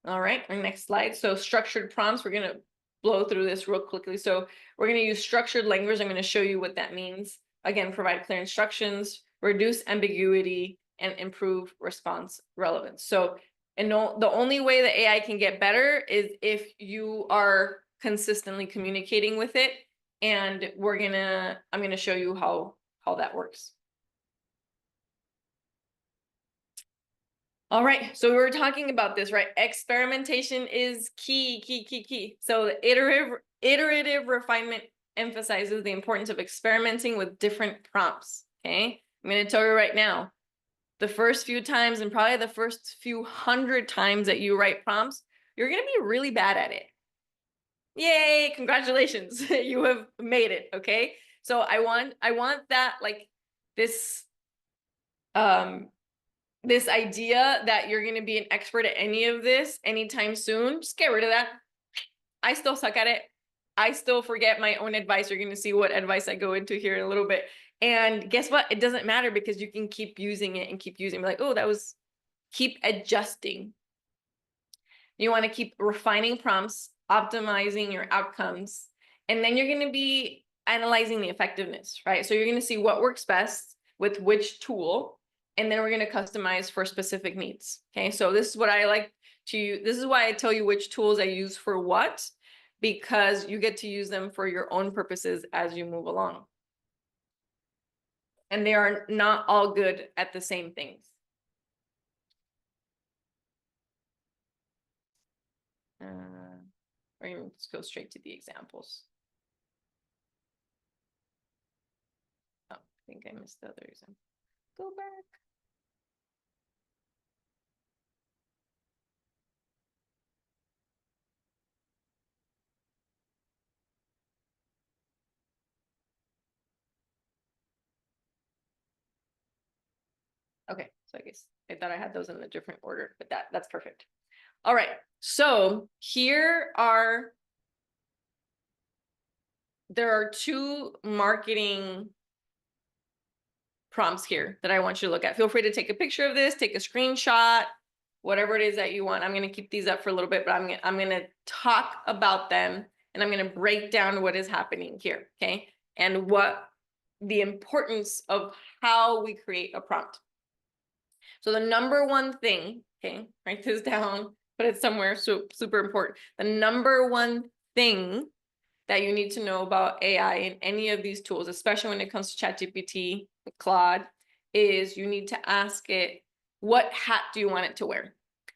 All right, our next slide. So structured prompts, we're going to blow through this real quickly. So we're going to use structured language. I'm going to show you what that means. Again, provide clear instructions, reduce ambiguity, and improve response relevance. So, and the only way the AI can get better is if you are consistently communicating with it. And I'm going to show you how that works. All right, so we were talking about this, right? Experimentation is key. So the iterative refinement emphasizes the importance of experimenting with different prompts, okay? I'm going to tell you right now, the first few times and probably the first few 100 times that you write prompts, you're going to be really bad at it. Yay, congratulations, you have made it, okay? So I want that, like, this this idea that you're going to be an expert at any of this anytime soon. Just get rid of that. I still suck at it. I still forget my own advice. You're going to see what advice I go into here in a little bit. And guess what? It doesn't matter, because you can keep using it and keep using it. Like, oh, that was, keep adjusting. You want to keep refining prompts, optimizing your outcomes, and then you're going to be analyzing the effectiveness, right? So you're going to see what works best with which tool, and then we're going to customize for specific needs. Okay, so this is what I like to, this is why I tell you which tools I use for what, because you get to use them for your own purposes as you move along. And they are not all good at the same things. Or even just go straight to the examples. Oh, I think I missed the other example. Go back. Okay, so I guess I thought I had those in a different order, but that's perfect. All right, so there are two marketing prompts here that I want you to look at. Feel free to take a picture of this, take a screenshot, whatever it is that you want. I'm going to keep these up for a little bit, but I'm going to talk about them, and I'm going to break down what is happening here, okay? And what the importance of how we create a prompt. So the number one thing, okay, write this down, put it somewhere, so super important. The number one thing that you need to know about AI in any of these tools, especially when it comes to ChatGPT, Claude, is you need to ask it, what hat do you want it to wear?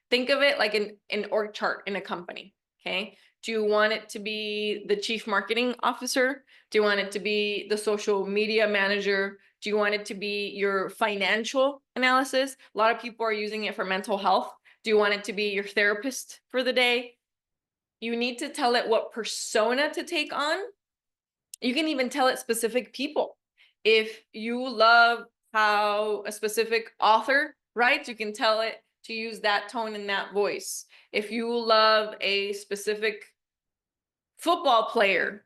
Think of it like an org chart in a company, okay? Do you want it to be the chief marketing officer? Do you want it to be the social media manager? Do you want it to be your financial analysis? A lot of people are using it for mental health. Do you want it to be your therapist for the day? You need to tell it what persona to take on. You can even tell it specific people. If you love how a specific author writes, you can tell it to use that tone and that voice. If you love a specific football player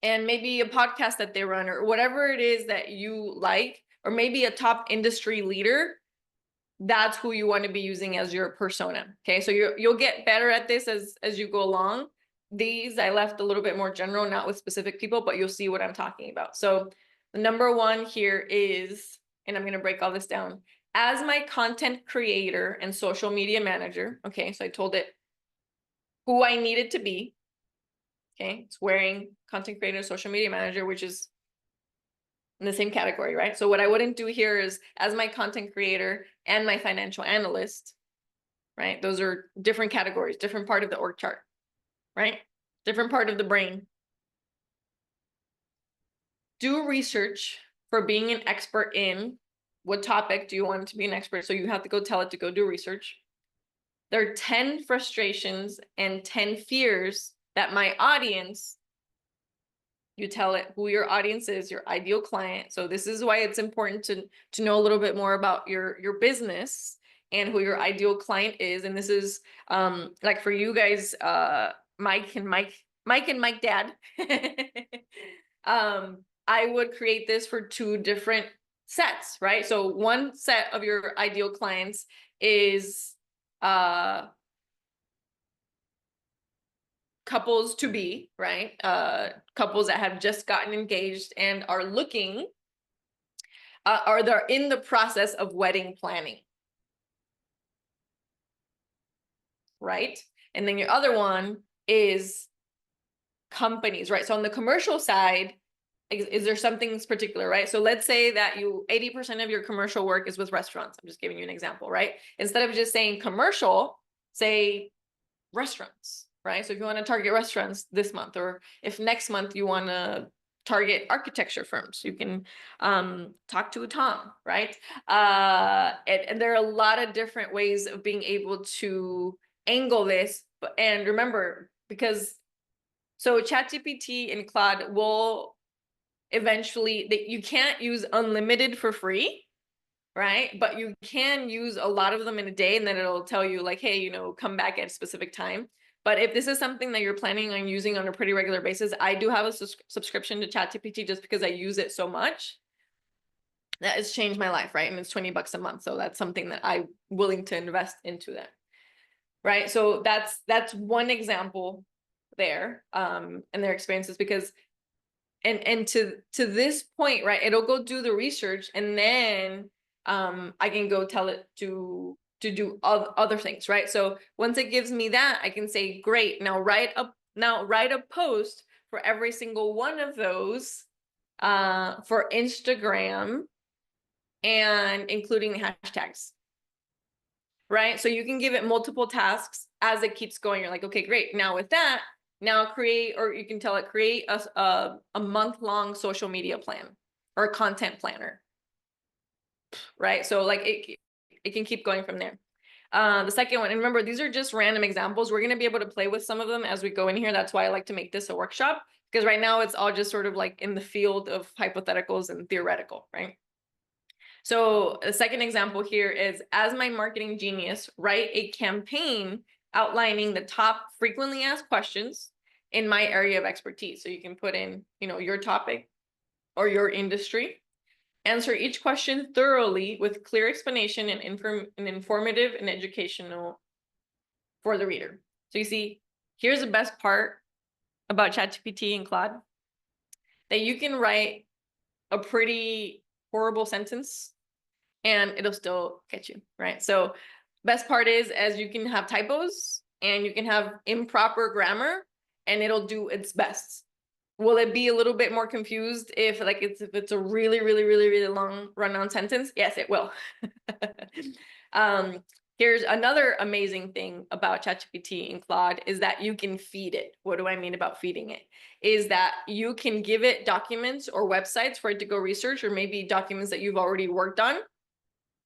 and maybe a podcast that they run, or whatever it is that you like, or maybe a top industry leader, that's who you want to be using as your persona. Okay, so you'll get better at this as you go along. These I left a little bit more general, not with specific people, but you'll see what I'm talking about. So the number one here is, and I'm going to break all this down, as my content creator and social media manager. Okay, so I told it who I needed to be. Okay, it's wearing content creator, social media manager, which is in the same category, right? So what I wouldn't do here is as my content creator and my financial analyst, right? Those are different categories, different part of the org chart, right? Different part of the brain. Do research for being an expert in what topic do you want to be an expert? So you have to go tell it to go do research. There are 10 frustrations and 10 fears that my audience, you tell it who your audience is, your ideal client. So this is why it's important to know a little bit more about your business and who your ideal client is. And this is like for you guys, Mike and Mike Dad. I would create this for two different sets, right? So one set of your ideal clients is couples to be, right? Couples that have just gotten engaged and are looking, or they're in the process of wedding planning, right? And then your other one is companies, right? So on the commercial side, is there something particular, right? So let's say that 80% of your commercial work is with restaurants. I'm just giving you an example, right? Instead of just saying commercial, say restaurants, right? So if you want to target restaurants this month, or if next month you want to target architecture firms, you can talk to Tom, right? And there are a lot of different ways of being able to angle this. And remember, because so ChatGPT and Claude eventually that you can't use unlimited for free, right? But you can use a lot of them in a day, and then it'll tell you like, hey, you know, come back at a specific time. But if this is something that you're planning on using on a pretty regular basis, I do have a subscription to ChatGPT just because I use it so much. That has changed my life, right? And it's $20 a month. So that's something that I'm willing to invest into that. Right. So that's one example there, and their experiences, because and to this point, right, it'll go do the research, and then I can go tell it to do other things, right? So once it gives me that, I can say, great, now write a post for every single one of those for Instagram, and including the hashtags. Right? So you can give it multiple tasks as it keeps going. You're like, okay, great. Now with that, now create, or you can tell it, create a month-long social media plan or a content planner. Right? So like it can keep going from there. The second one, and remember, these are just random examples. We're going to be able to play with some of them as we go in here. That's why I like to make this a workshop, because right now it's all just sort of like in the field of hypotheticals and theoretical, right? So the second example here is, as my marketing genius, write a campaign outlining the top frequently asked questions in my area of expertise. So you can put in, you know, your topic or your industry. Answer each question thoroughly with clear explanation and informative and educational for the reader. So you see, here's the best part about ChatGPT and Claude, that you can write a pretty horrible sentence and it'll still catch you, right? So best part is, as you can have typos and you can have improper grammar, and it'll do its best. Will it be a little bit more confused if it's a really long run-on sentence? Yes, it will. Here's another amazing thing about ChatGPT and Claude is that you can feed it. What do I mean about feeding it? Is that you can give it documents or websites for it to go research, or maybe documents that you've already worked on,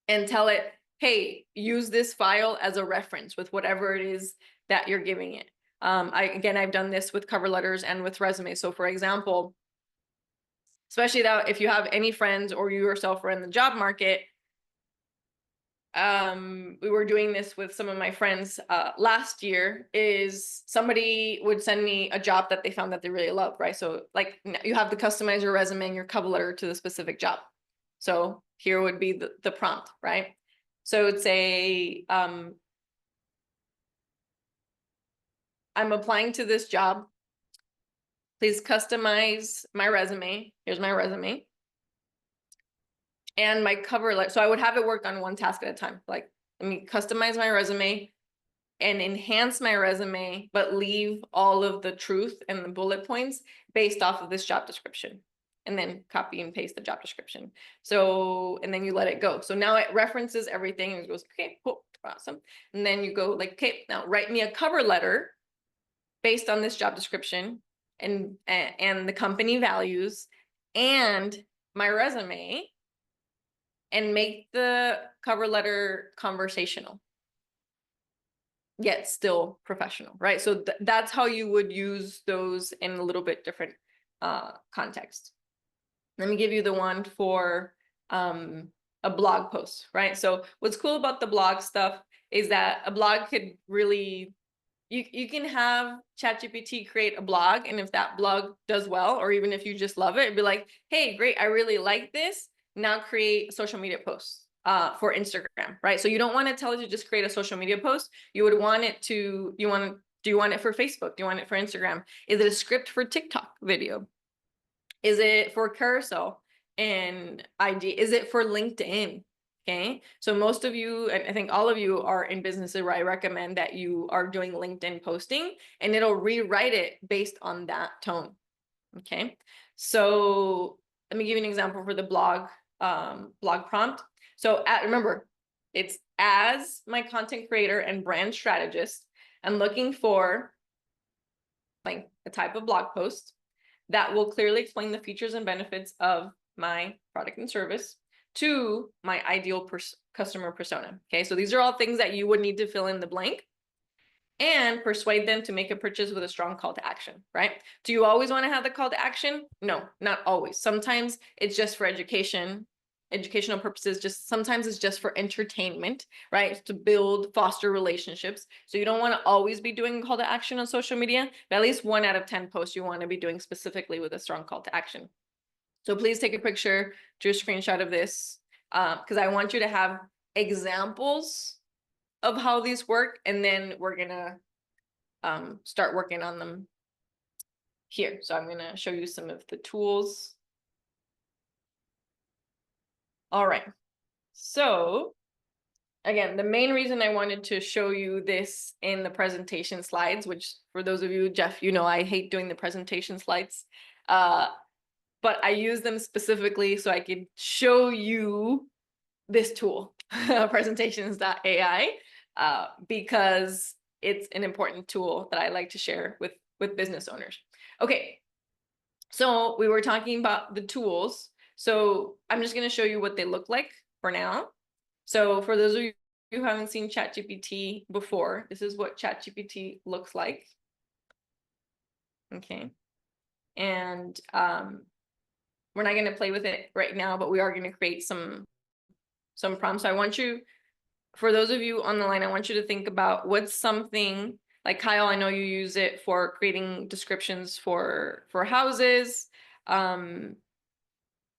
and tell it, hey, use this file as a reference with whatever it is that you're giving it. I've done this with cover letters and with resumes. So for example, especially that if you have any friends or you yourself are in the job market, we were doing this with some of my friends last year, is somebody would send me a job that they found that they really loved, right? So like you have to customize your resume and your cover letter to the specific job. So here would be the prompt, right? So it would say, I'm applying to this job. Please customize my resume. Here's my resume. And my cover letter. So I would have it work on one task at a time. Like, let me customize my resume and enhance my resume, but leave all of the truth and the bullet points based off of this job description. And then copy and paste the job description. So, and then you let it go. So now it references everything and it goes, okay, cool, awesome. And then you go like, okay, now write me a cover letter based on this job description and the company values and my resume, and make the cover letter conversational, yet still professional, right? So that's how you would use those in a little bit different context. Let me give you the one for a blog post, right? So what's cool about the blog stuff is that a blog could really, you can have ChatGPT create a blog, and if that blog does well, or even if you just love it, it'd be like, hey, great, I really like this. Now create social media posts for Instagram, right? So you don't want to tell it to just create a social media post. You would want it to, do you want it for Facebook? Do you want it for Instagram? Is it a script for TikTok video? Is it for carousel and IG? Is it for LinkedIn? Okay. So most of you, I think all of you are in businesses where I recommend that you are doing LinkedIn posting, and it'll rewrite it based on that tone. Okay. So let me give you an example for the blog prompt. So remember, it's, as my content creator and brand strategist, I'm looking for like a type of blog post that will clearly explain the features and benefits of my product and service to my ideal customer persona. Okay, so these are all things that you would need to fill in the blank. and persuade them to make a purchase with a strong call to action, right? Do you always want to have the call to action? No, not always. Sometimes it's just for educational purposes. Just sometimes it's just for entertainment, right? To build, foster relationships. So you don't want to always be doing a call to action on social media, but at least 1 out of 10 posts you want to be doing specifically with a strong call to action. So please take a picture, do a screenshot of this, because I want you to have examples of how these work, and then we're gonna start working on them here. So I'm gonna show you some of the tools. All right, so again, the main reason I wanted to show you this in the presentation slides, which for those of you, Jeff, you know I hate doing the presentation slides, but I use them specifically so I could show you this tool, presentations.ai, because it's an important tool that I like to share with business owners. Okay, so we were talking about the tools. So I'm just going to show you what they look like for now. So for those of you who haven't seen ChatGPT before, this is what ChatGPT looks like. Okay. And we're not going to play with it right now, but we are going to create some prompts. So I want you, for those of you on the line, I want you to think about what's something like Kyle, I know you use it for creating descriptions for houses.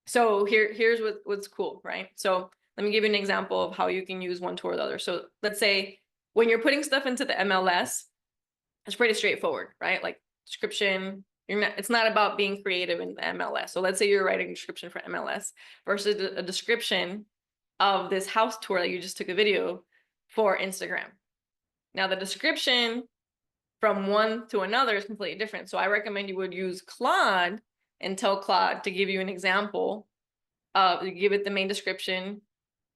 So here's what's cool, right? So let me give you an example of how you can use one tool or the other. So let's say when you're putting stuff into the MLS, it's pretty straightforward, right? Like description, it's not about being creative in the MLS. So let's say you're writing a description for MLS versus a description of this house tour that you just took a video for Instagram. Now the description from one to another is completely different. So I recommend you would use Claude and tell Claude to give you an example, give it the main description.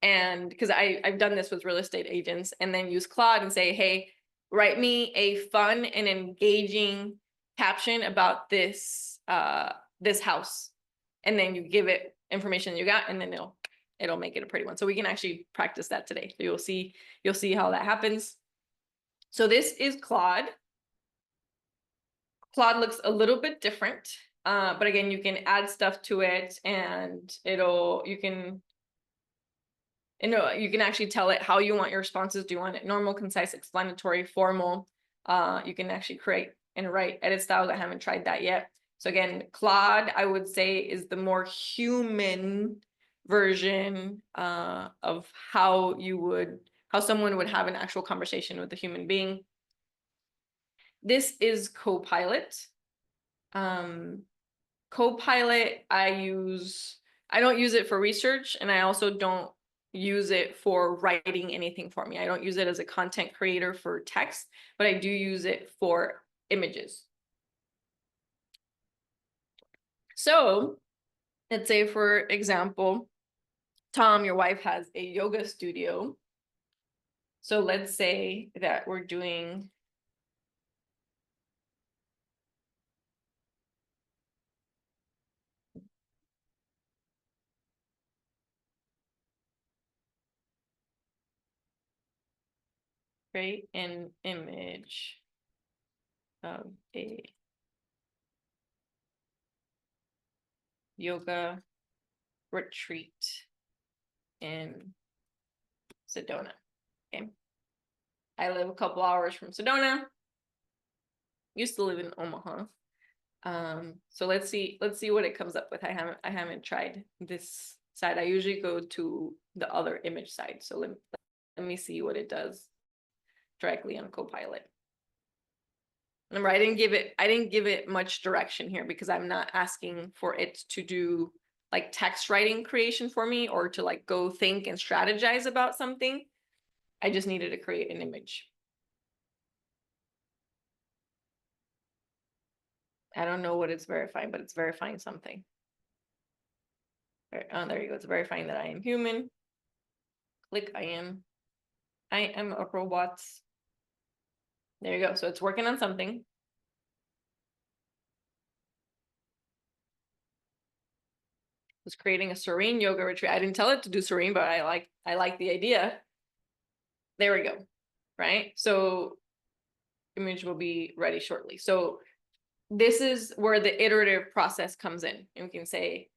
And because I've done this with real estate agents, and then use Claude and say, hey, write me a fun and engaging caption about this this house. And then you give it information you got, and then it'll make it a pretty one. So we can actually practice that today. So you'll see how that happens. So this is Claude. Claude looks a little bit different, but again, you can add stuff to it, and you can actually tell it how you want your responses. Do you want it normal, concise, explanatory, formal? You can actually create and write edit styles. I haven't tried that yet. So again, Claude, I would say, is the more human version of how someone would have an actual conversation with a human being. This is Copilot. Copilot, I don't use it for research, and I also don't use it for writing anything for me. I don't use it as a content creator for text, but I do use it for images. So let's say, for example, Tom, your wife has a yoga studio. So let's say that we're doing create an image of a yoga retreat in Sedona. Okay. I live a couple hours from Sedona. Used to live in Omaha. So let's see what it comes up with. I haven't tried this side. I usually go to the other image side. So let me see what it does directly on Copilot. Remember, I didn't give it much direction here because I'm not asking for it to do like text writing creation for me, or to like go think and strategize about something. I just needed to create an image. I don't know what it's verifying, but it's verifying something. Oh, there you go. It's verifying that I am human. Click I am a robot. There you go. So it's working on something. It's creating a serene yoga retreat. I didn't tell it to do serene, but I like the idea. There we go. Right? So image will be ready shortly. So this is where the iterative process comes in. And we can say,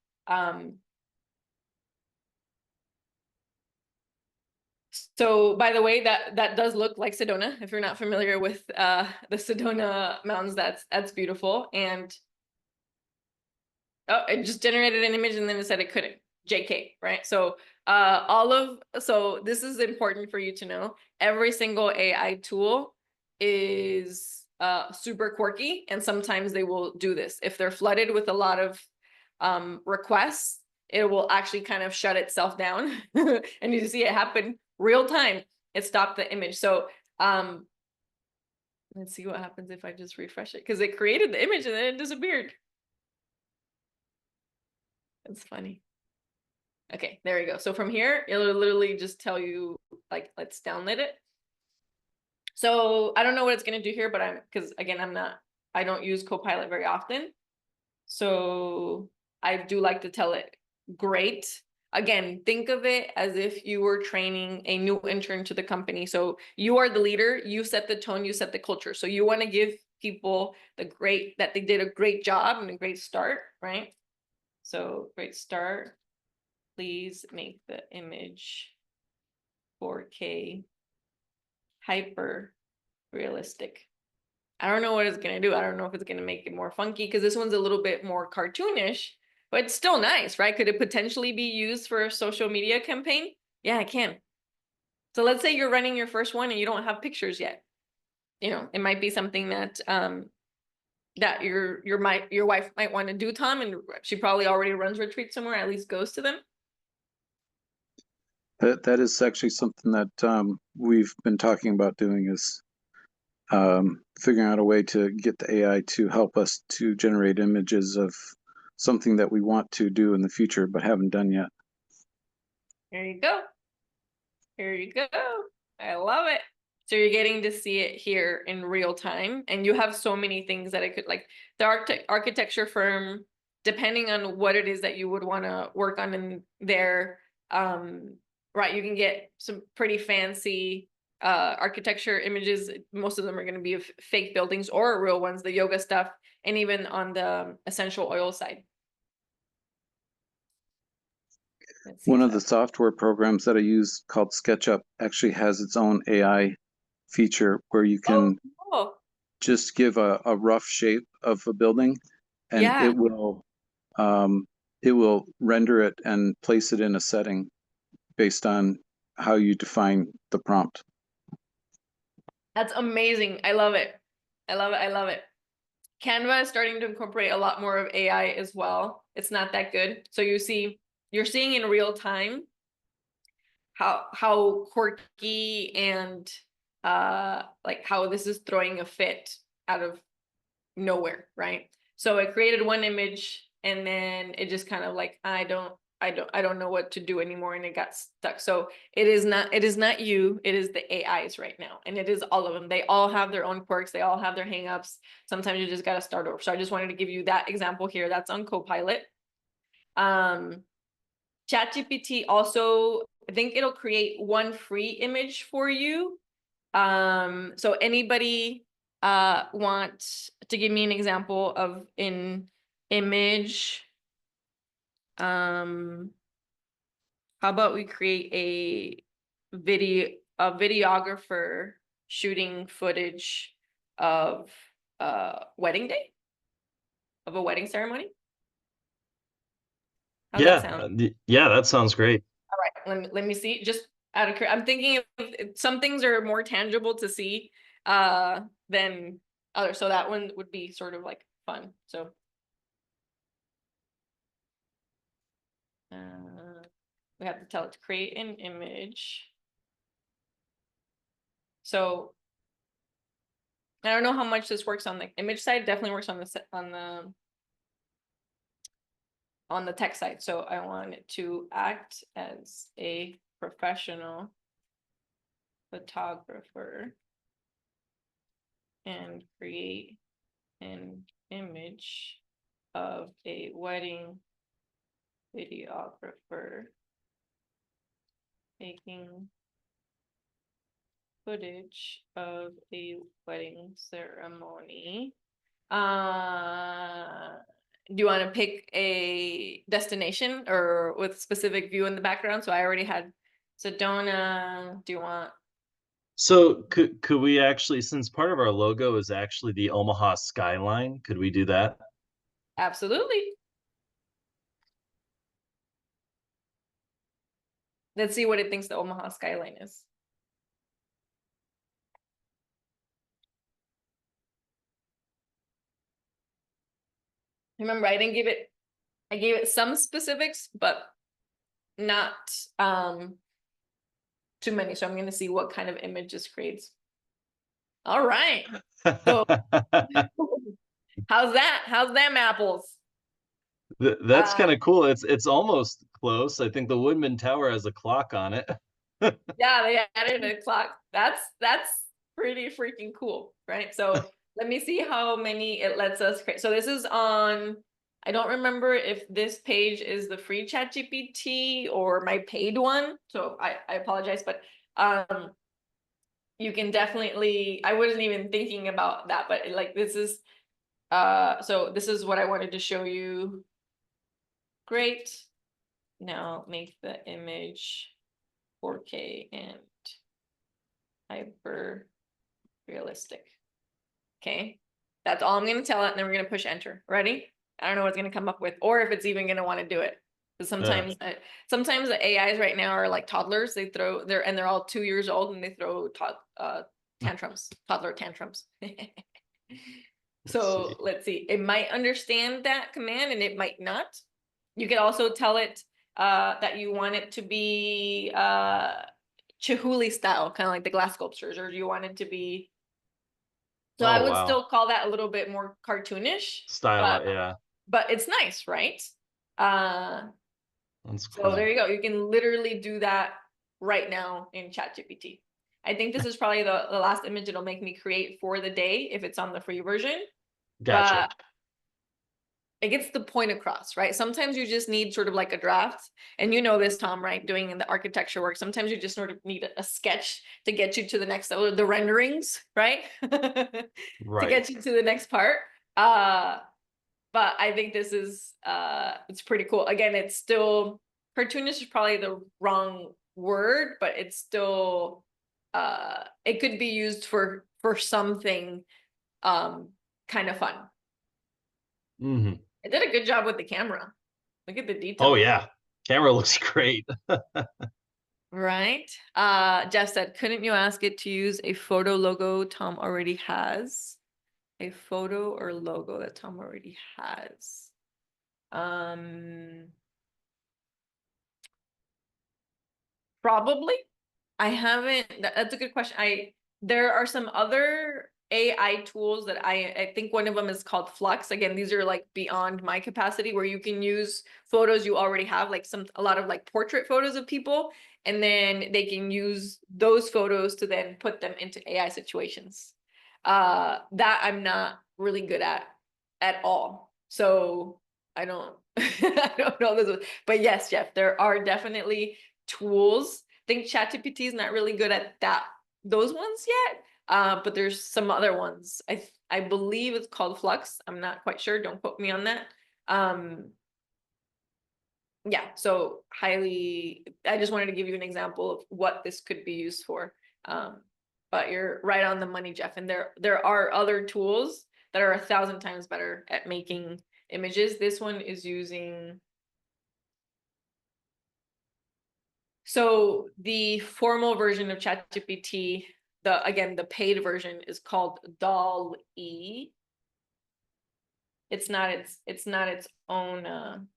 so by the way, that does look like Sedona. If you're not familiar with the Sedona Mountains, that's beautiful. And oh, it just generated an image and then it said it couldn't. JK, right? So so this is important for you to know. Every single AI tool is super quirky, and sometimes they will do this. If they're flooded with a lot of requests, it will actually kind of shut itself down. And you see it happen real time. It stopped the image. So let's see what happens if I just refresh it, because it created the image and then it disappeared. It's funny. Okay, there we go. So from here, it'll literally just tell you, like, let's download it. So I don't know what it's gonna do here, but because again, I don't use Copilot very often. So I do like to tell it, great. Again, think of it as if you were training a new intern to the company. So you are the leader, you set the tone, you set the culture. So you want to give people that they did a great job and a great start, right? So great start. Please make the image 4K hyper realistic. I don't know what it's gonna do. I don't know if it's gonna make it more funky, because this one's a little bit more cartoonish, but it's still nice, right? Could it potentially be used for a social media campaign? Yeah, it can. So let's say you're running your first one and you don't have pictures yet. You know, it might be something that that your wife might want to do, Tom, and she probably already runs retreats somewhere, at least goes to them. That is actually something that we've been talking about doing, is figuring out a way to get the AI to help us to generate images of something that we want to do in the future but haven't done yet. Here you go. Here you go. I love it. So you're getting to see it here in real time, and you have so many things that it could, like the architecture firm, depending on what it is that you would want to work on in there, right, you can get some pretty fancy architecture images. Most of them are going to be of fake buildings or real ones, the yoga stuff, and even on the essential oil side. One of the software programs that I use, called SketchUp, actually has its own AI feature where you can just give a rough shape of a building, and Yeah. it will render it and place it in a setting based on how you define the prompt. That's amazing. I love it. I love it. I love it. Canva is starting to incorporate a lot more of AI as well. It's not that good. So you're seeing in real time how quirky and like how this is throwing a fit out of nowhere, right? So it created one image and then it just kind of like, I don't know what to do anymore, and it got stuck. So it is not you, it is the AIs right now, and it is all of them. They all have their own quirks, they all have their hangups. Sometimes you just got to start over. So I just wanted to give you that example here. That's on Copilot. ChatGPT also, I think it'll create one free image for you. So anybody want to give me an example of an image? How about we create a videographer shooting footage of wedding day, of a wedding ceremony? How's that sound? Yeah, that sounds great. All right, let me see. Just out of I'm thinking if some things are more tangible to see than others. So that one would be sort of like fun. So we have to tell it to create an image. So I don't know how much this works on the image side. Definitely works on the text side. So I want it to act as a professional photographer and create an image of a wedding videographer taking footage of a wedding ceremony. Do you want to pick a destination or with specific view in the background? So I already had Sedona. Do you want? So could we actually, since part of our logo is actually the Omaha skyline, could we do that? Absolutely. Let's see what it thinks the Omaha skyline is. Remember, I gave it some specifics, but not too many. So I'm going to see what kind of image this creates. All right. So how's that? How's them apples? That's kind of cool. It's almost close. I think the Woodman Tower has a clock on it. Yeah, they added a clock. That's pretty freaking cool, right? So let me see how many it lets us create. So this is on, I don't remember if this page is the free ChatGPT or my paid one. So I apologize, but you can definitely, I wasn't even thinking about that, but like this is so this is what I wanted to show you. Great. Now make the image 4K and hyper realistic. Okay, that's all I'm going to tell it, and then we're going to push enter. Ready? I don't know what's going to come up with, or if it's even going to want to do it. Because sometimes, sometimes the AIs right now are like toddlers. They're all 2 years old, and they throw tantrums, toddler tantrums. So let's see. It might understand that command, and it might not. You could also tell it that you want it to be Chihuly style, kind of like the glass sculptures, or do you want it to be? So I would still call that a little bit more cartoonish Style, yeah. but it's nice, right? That's So cool. there you go. You can literally do that right now in ChatGPT. I think this is probably the last image it'll make me create for the day if it's on the free version. Gotcha. But it gets the point across, right? Sometimes you just need sort of like a draft, and you know this, Tom, right? Doing the architecture work, sometimes you just sort of need a sketch to get you to the next level, the renderings, right? To get you to the next part. But I think this is it's pretty cool. Again, it's still cartoonish is probably the wrong word, but it's still it could be used for something kind of fun. Mm-hmm. It did a good job with the camera. Look at the detail. Oh yeah, camera looks great. Right. Jeff said, couldn't you ask it to use a photo logo Tom already has? A photo or logo that Tom already has. Probably. I haven't, that's a good question. There are some other AI tools that I think one of them is called Flux. Again, these are like beyond my capacity, where you can use photos you already have, like a lot of like portrait photos of people, and then they can use those photos to then put them into AI situations. That I'm not really good at all. So I don't I don't know this, but yes, Jeff, there are definitely tools. I think ChatGPT is not really good at those ones yet. But there's some other ones. I believe it's called Flux. I'm not quite sure. Don't quote me on that. Yeah, so I just wanted to give you an example of what this could be used for. But you're right on the money, Jeff. And there are other tools that are 1,000 times better at making images. This one is using. So the formal version of ChatGPT, the paid version is called DALL-E. It's not its own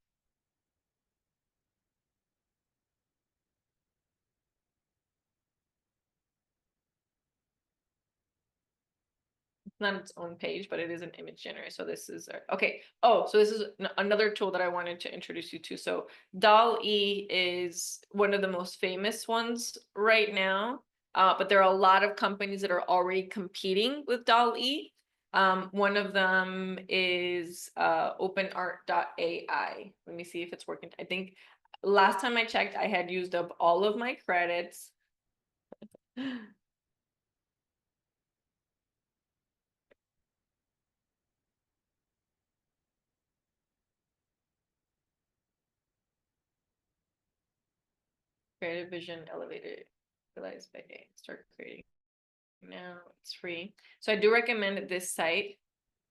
not its own page, but it is an image generator. So this is okay. Oh, so this is another tool that I wanted to introduce you to. So DALL-E is one of the most famous ones right now, but there are a lot of companies that are already competing with DALL-E. One of them is OpenArt.ai. Let me see if it's working. I think last time I checked, I had used up all of my credits. Creative vision elevated, realized by A. Start creating. Now it's free. So I do recommend this site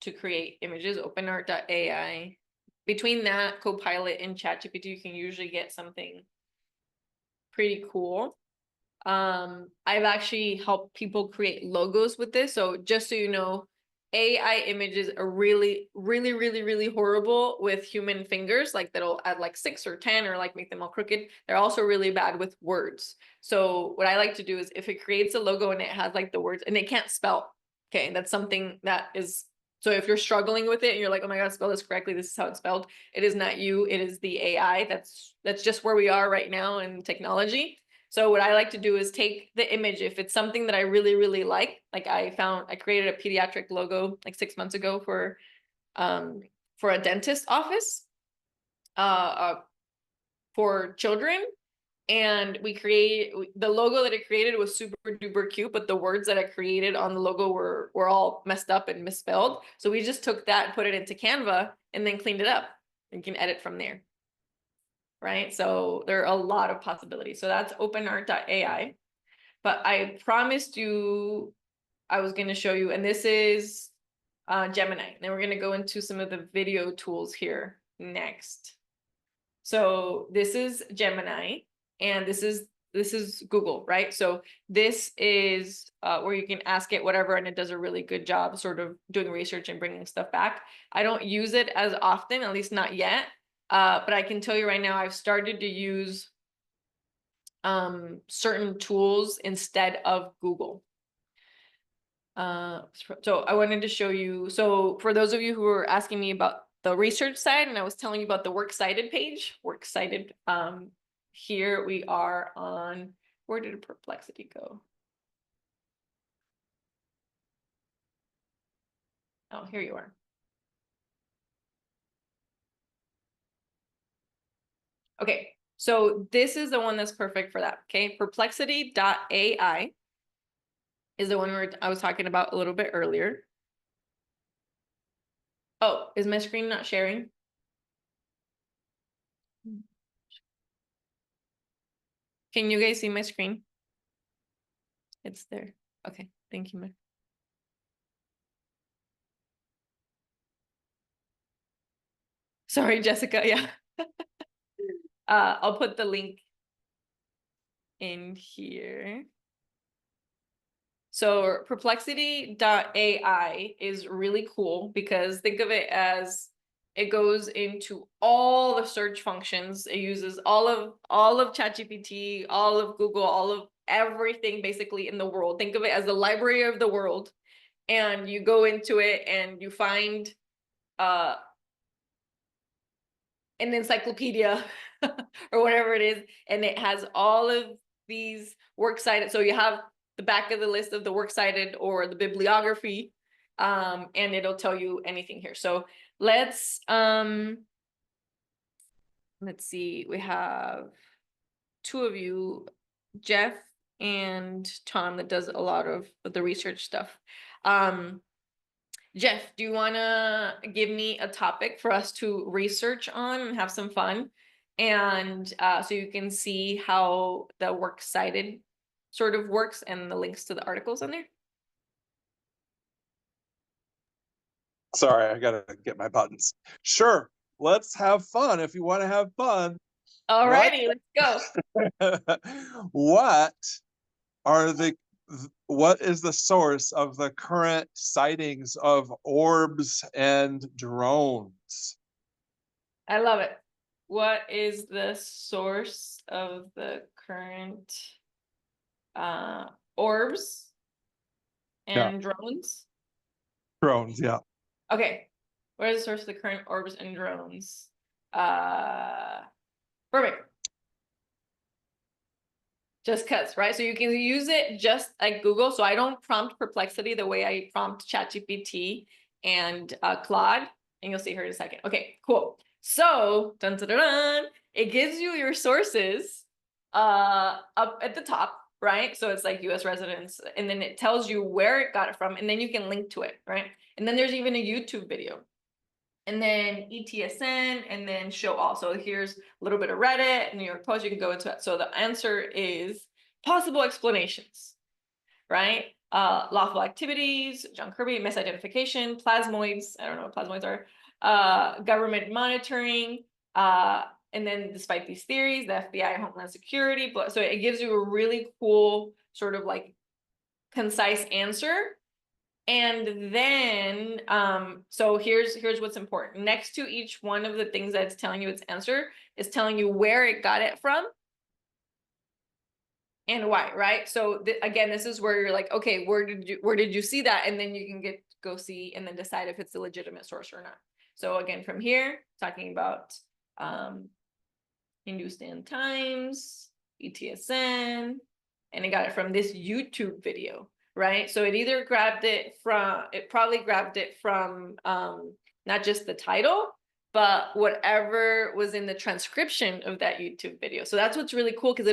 to create images, openart.ai. Between that, Copilot and ChatGPT, you can usually get something pretty cool. I've actually helped people create logos with this. So just so you know, AI images are really, really, really, really horrible with human fingers. Like that'll add like 6 or 10 or like make them all crooked. They're also really bad with words. So what I like to do is if it creates a logo and it has like the words and it can't spell, okay, that's something that is, so if you're struggling with it and you're like, oh my God, spell this correctly, this is how it's spelled. It is not you, it is the AI. That's just where we are right now in technology. So what I like to do is take the image, if it's something that I really, really like I created a pediatric logo like 6 months ago for a dentist office for children. And the logo that it created was super duper cute, but the words that I created on the logo were all messed up and misspelled. So we just took that and put it into Canva and then cleaned it up. You can edit from there. Right? So there are a lot of possibilities. So that's openart.ai. But I promised you I was going to show you, and this is Gemini. Then we're going to go into some of the video tools here next. So this is Gemini, and this is Google, right? So this is where you can ask it whatever, and it does a really good job sort of doing research and bringing stuff back. I don't use it as often, at least not yet. But I can tell you right now, I've started to use certain tools instead of Google. So I wanted to show you, so for those of you who are asking me about the research side, and I was telling you about the Works Cited page, Works Cited, here we are on, where did Perplexity go? Oh, here you are. Okay, so this is the one that's perfect for that, okay? Perplexity.ai is the one where I was talking about a little bit earlier. Oh, is my screen not sharing? Can you guys see my screen? It's there. Okay, thank you, Mike. Sorry, Jessica, yeah. I'll put the link in here. So perplexity.ai is really cool because think of it as it goes into all the search functions. It uses all of ChatGPT, all of Google, all of everything basically in the world. Think of it as the library of the world. And you go into it and you find an encyclopedia or whatever it is, and it has all of these works cited. So you have the back of the list of the works cited or the bibliography, and it'll tell you anything here. So let's see, we have 2 of you, Jeff and Tom, that does a lot of the research stuff. Jeff, do you want to give me a topic for us to research on and have some fun? And so you can see how the works cited sort of works and the links to the articles on there. Sorry, I gotta get my buttons. Sure, let's have fun. If you want to have fun. Alrighty, let's go. What is the source of the current sightings of orbs and drones? I love it. What is the source of the current orbs and drones? Drones, yeah. Okay. What is the source of the current orbs and drones? Perfect. Just cause, right? So you can use it just like Google. So I don't prompt Perplexity the way I prompt ChatGPT and Claude, and you'll see her in a second. Okay, cool. So dun, dun, dun, dun, it gives you your sources up at the top, right? So it's like US residents, and then it tells you where it got it from, and then you can link to it, right? And then there's even a YouTube video. and then ETSN, and then show all. So here's a little bit of Reddit, New York Post, you can go into it. So the answer is possible explanations, right? Lawful activities, John Kirby, misidentification, plasmoids, I don't know what plasmoids are, government monitoring, and then despite these theories, the FBI, Homeland Security, but so it gives you a really cool sort of like concise answer. And then, so here's what's important. Next to each one of the things that it's telling you its answer is telling you where it got it from and why, right? So again, this is where you're like, okay, where did you see that? And then you can go see and then decide if it's a legitimate source or not. So again, from here, talking about Hindustan Times, ETSN, and it got it from this YouTube video, right? So it either probably grabbed it from not just the title, but whatever was in the transcription of that YouTube video. So that's what's really cool, because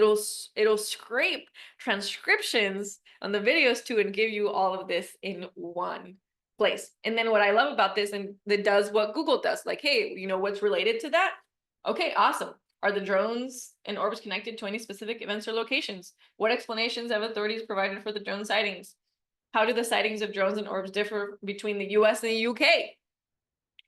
it'll scrape transcriptions on the videos too and give you all of this in one place. And then what I love about this, and it does what Google does, like, hey, you know what's related to that? Okay, awesome. Are the drones and orbs connected to any specific events or locations? What explanations have authorities provided for the drone sightings? How do the sightings of drones and orbs differ between the US and the UK?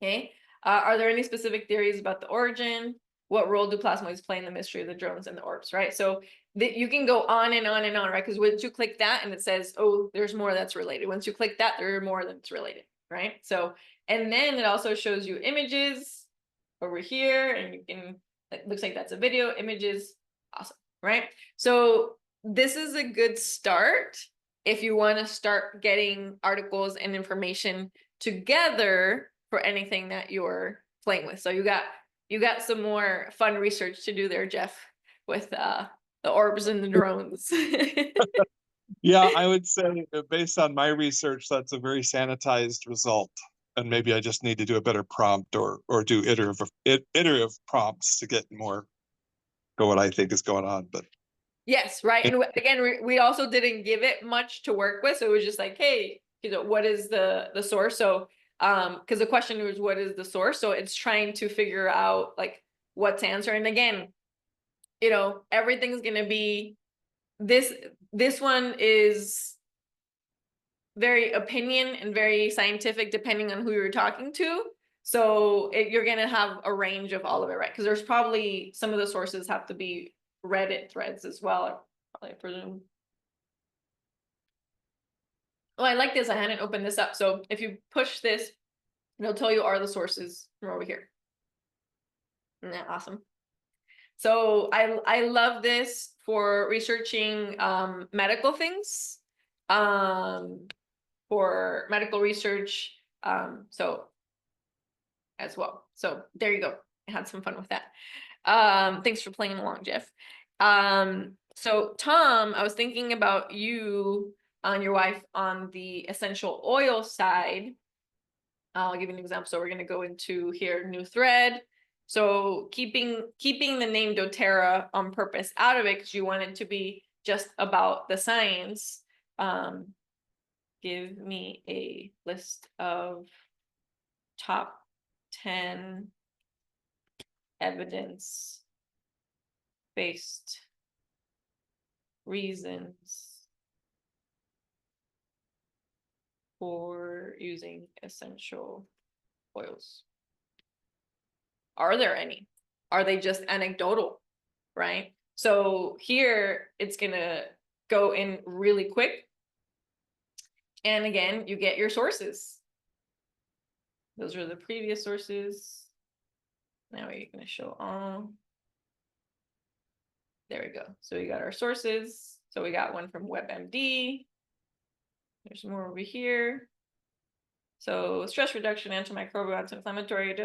Okay. Are there any specific theories about the origin? What role do plasmoids play in the mystery of the drones and the orbs, right? So you can go on and on and on, right? Because once you click that and it says, oh, there's more that's related. Once you click that, there are more that's related, right? So, and then it also shows you images over here, and you can, it looks like that's a video, images, awesome, right? So this is a good start if you want to start getting articles and information together for anything that you're playing with. So you got some more fun research to do there, Jeff, with the orbs and the drones. Yeah, I would say based on my research, that's a very sanitized result. And maybe I just need to do a better prompt or do iterative prompts to get more of what I think is going on. But Yes, right. And again, we also didn't give it much to work with. So it was just like, hey, you know, what is the source? So because the question was, what is the source? So it's trying to figure out like what to answer. And again, you know, everything's gonna be this one is very opinion and very scientific depending on who you're talking to. So you're gonna have a range of all of it, right? Because there's probably some of the sources have to be Reddit threads as well, I presume. Oh, I like this. I hadn't opened this up. So if you push this, it'll tell you are the sources from over here. Isn't that awesome? So I love this for researching medical things, for medical research, so as well. So there you go. I had some fun with that. Thanks for playing along, Jeff. So Tom, I was thinking about you and your wife on the essential oil side. I'll give you an example. So we're going to go into here, new thread. So keeping the name doTERRA on purpose out of it, because you want it to be just about the science. Give me a list of top 10 evidence-based reasons for using essential oils. Are there any? Are they just anecdotal, right? So here it's gonna go in really quick. And again, you get your sources. Those are the previous sources. Now you're gonna show all. There we go. So we got our sources. So we got one from WebMD. There's more over here. So stress reduction, antimicrobial, anti-inflammatory,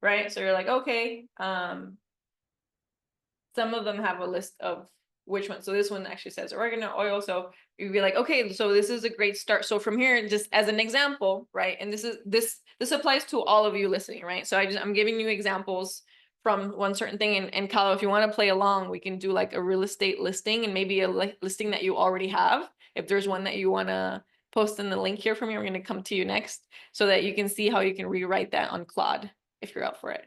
right? So you're like, okay. Some of them have a list of which one. So this one actually says oregano oil. So you'd be like, okay, so this is a great start. So from here, just as an example, right? And this applies to all of you listening, right? So I'm giving you examples from one certain thing. And Kyle, if you want to play along, we can do like a real estate listing and maybe a listing that you already have. If there's one that you want to posting the link here for me. I'm going to come to you next so that you can see how you can rewrite that on Claude if you're up for it.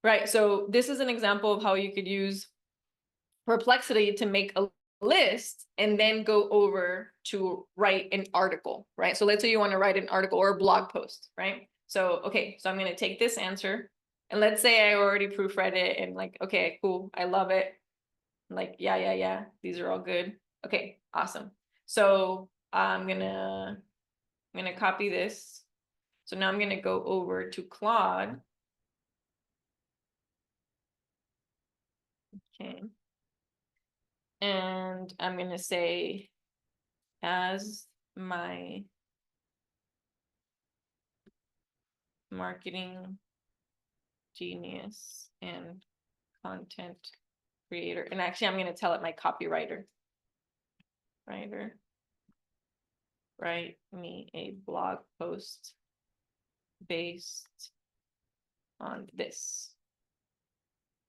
Right, so this is an example of how you could use Perplexity to make a list and then go over to write an article, right? So let's say you want to write an article or a blog post, right? So, okay, so I'm going to take this answer and let's say I already proofread it and like, okay, cool, I love it. Like, yeah, these are all good. Okay, awesome. So I'm gonna copy this. So now I'm gonna go over to Claude. Okay. And I'm gonna say, as my marketing genius and content creator, and actually I'm gonna tell it my copywriter. Write me a blog post based on this.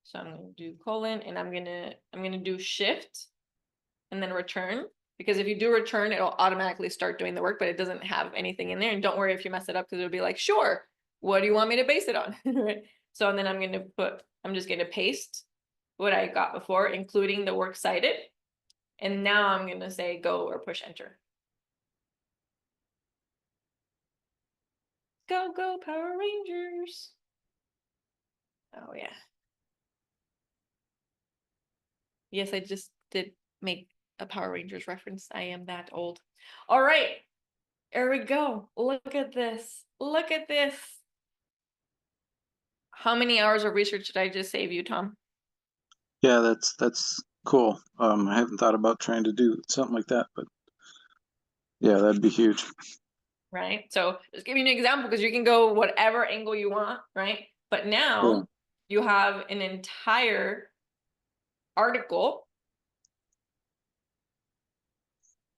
So I'm going to do colon and I'm going to do shift and then return, because if you do return, it'll automatically start doing the work, but it doesn't have anything in there. And don't worry if you mess it up, because it'll be like, sure, what do you want me to base it on? Right? So and then I'm just going to paste what I got before, including the works cited. And now I'm going to say go or push enter. Go, go, Power Rangers. Oh, yeah. Yes, I just did make a Power Rangers reference. I am that old. All right. There we go. Look at this. Look at this. How many hours of research did I just save you, Tom? Yeah, that's cool. I haven't thought about trying to do something like that, but yeah, that'd be huge. Right. So just give you an example, because you can go whatever angle you want, right? But now Yeah. you have an entire article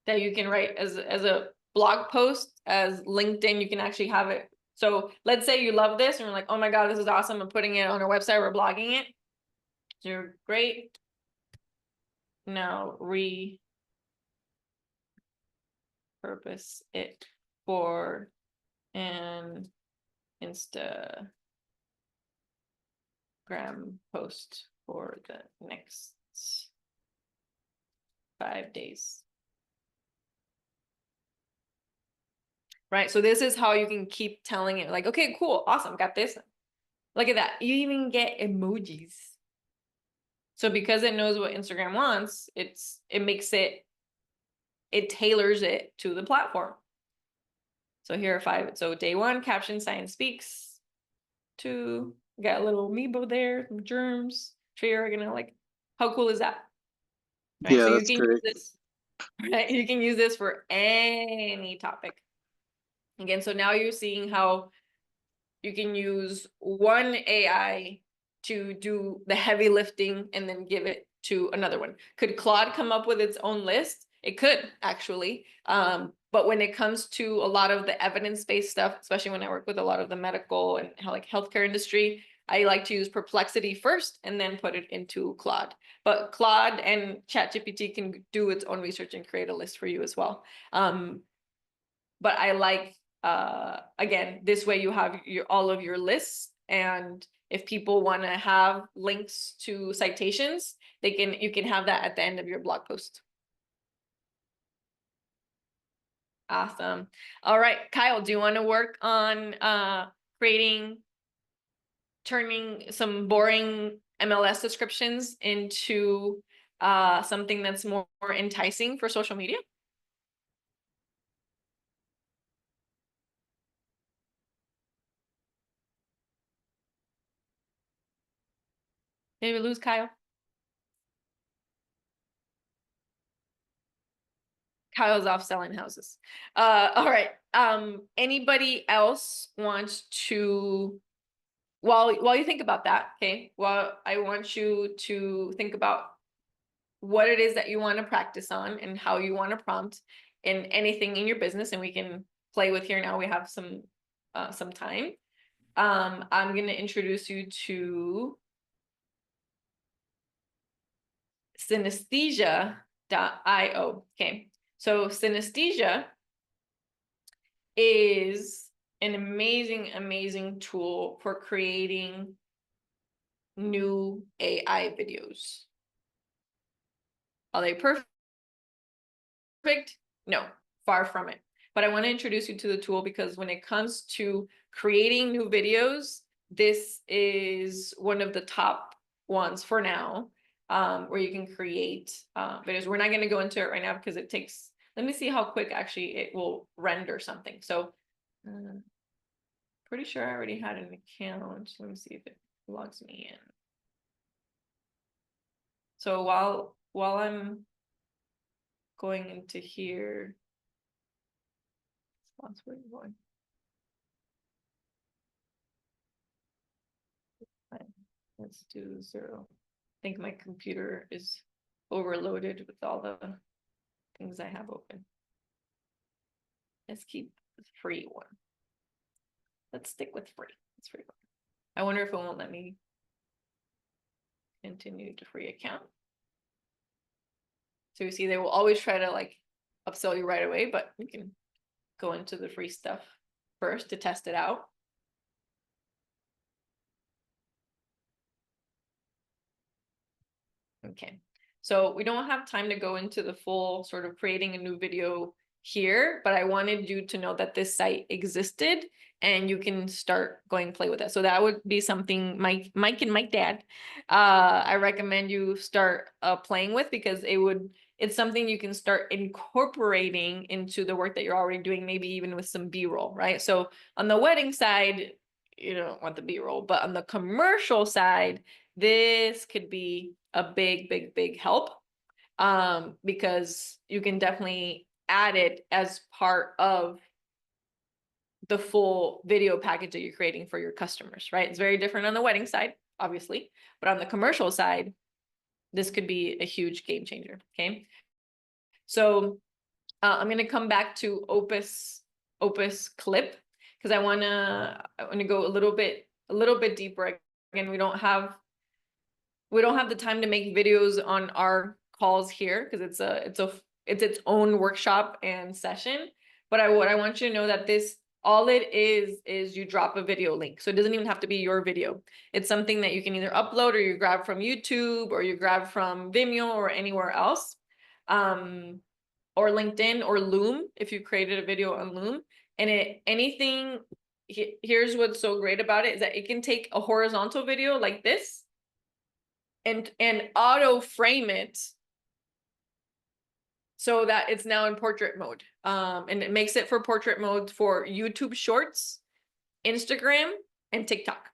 that you can write as a blog post, as LinkedIn. You can actually have it. So let's say you love this and you're like, oh my God, this is awesome. I'm putting it on our website. We're blogging it. You're great. Now repurpose it for an Instagram post for the next 5 days. Right, so this is how you can keep telling it like, okay, cool, awesome, got this. Look at that, you even get emojis. So because it knows what Instagram wants, it tailors it to the platform. So here are 5. So day 1, caption, science speaks. 2, got a little amoeba there, some germs. You're gonna like, how cool is that? Right, Yeah, so you that's can great. use this, right? You can use this for any topic. Again, so now you're seeing how you can use one AI to do the heavy lifting and then give it to another one. Could Claude come up with its own list? It could, actually. But when it comes to a lot of the evidence-based stuff, especially when I work with a lot of the medical and healthcare industry, I like to use Perplexity first and then put it into Claude. But Claude and ChatGPT can do its own research and create a list for you as well. But I like, again, this way you have all of your lists, and if people want to have links to citations, you can have that at the end of your blog post. Awesome. All right, Kyle, do you want to work on turning some boring MLS descriptions into something that's more enticing for social media? Did we lose Kyle? Kyle's off selling houses. All right. Anybody else wants to, while you think about that, okay, well, I want you to think about what it is that you want to practice on and how you want to prompt in anything in your business, and we can play with here now. We have some time. I'm going to introduce you to synesthesia.io. Okay. So synesthesia is an amazing, amazing tool for creating new AI videos. Are they perfect? No, far from it. But I want to introduce you to the tool because when it comes to creating new videos, this is one of the top ones for now, where you can create videos. We're not going to go into it right now because it takes, let me see how quick actually it will render something. So pretty sure I already had an account. Let me see if it logs me in. So while I'm going into here, that's where you're going. Fine. Let's do 0. I think my computer is overloaded with all the things I have open. Let's keep the free one. Let's stick with free. It's free one. I wonder if it won't let me continue to free account. So you see, they will always try to like upsell you right away, but you can go into the free stuff first to test it out. Okay, so we don't have time to go into the full sort of creating a new video here, but I wanted you to know that this site existed and you can start going play with it. So that would be something Mike and Mike Dad, I recommend you start playing with, because it's something you can start incorporating into the work that you're already doing, maybe even with some B-roll, right? So on the wedding side, you don't want the B-roll, but on the commercial side, this could be a big help, because you can definitely add it as part of the full video package that you're creating for your customers, right? It's very different on the wedding side, obviously, but on the commercial side, this could be a huge game changer. Okay, so I'm going to come back to Opus clip because I want to go a little bit deeper. Again, we don't have the time to make videos on our calls here because it's its own workshop and session. But what I want you to know that this, all it is you drop a video link. So it doesn't even have to be your video. It's something that you can either upload or you grab from YouTube or you grab from Vimeo or anywhere else. Or LinkedIn or Loom if you created a video on Loom. And here's what's so great about it is that it can take a horizontal video like this and auto frame it so that it's now in portrait mode. And it makes it for portrait mode for YouTube Shorts, Instagram, and TikTok.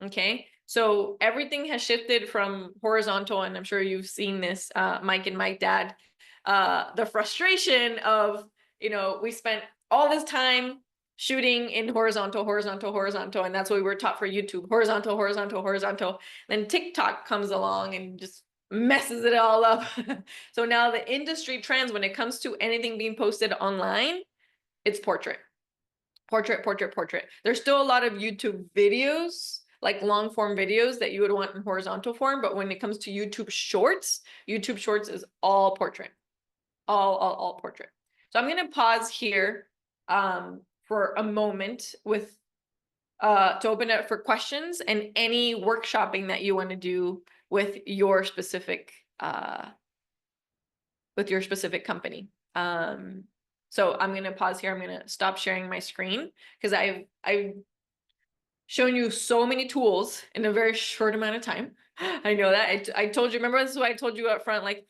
Okay, so everything has shifted from horizontal, and I'm sure you've seen this, Mike and Mike Dad, the frustration of, we spent all this time shooting in horizontal, and that's what we were taught for YouTube, horizontal. Then TikTok comes along and just messes it all up. So now the industry trends when it comes to anything being posted online, it's portrait. There's still a lot of YouTube videos, like long form videos that you would want in horizontal form. But when it comes to YouTube Shorts is all portrait, all portrait. So I'm going to pause here for a moment with to open it for questions and any workshopping that you want to do with your specific company. So I'm going to pause here. I'm going to stop sharing my screen because I've shown you so many tools in a very short amount of time. I know that. I told you, remember, this is why I told you up front, like,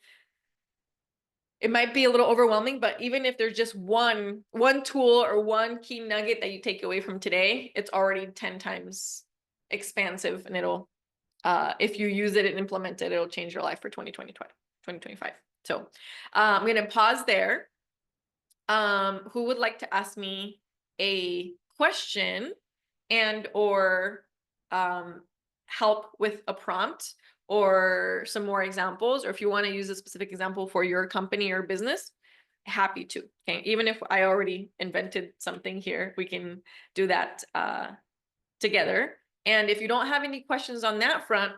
it might be a little overwhelming, but even if there's just one tool or one key nugget that you take away from today, it's already 10 times expansive, and it'll, if you use it and implement it, it'll change your life for 2025. So I'm going to pause there. Who would like to ask me a question and or help with a prompt or some more examples, or if you want to use a specific example for your company or business, happy to. Okay, even if I already invented something here, we can do that together. And if you don't have any questions on that front,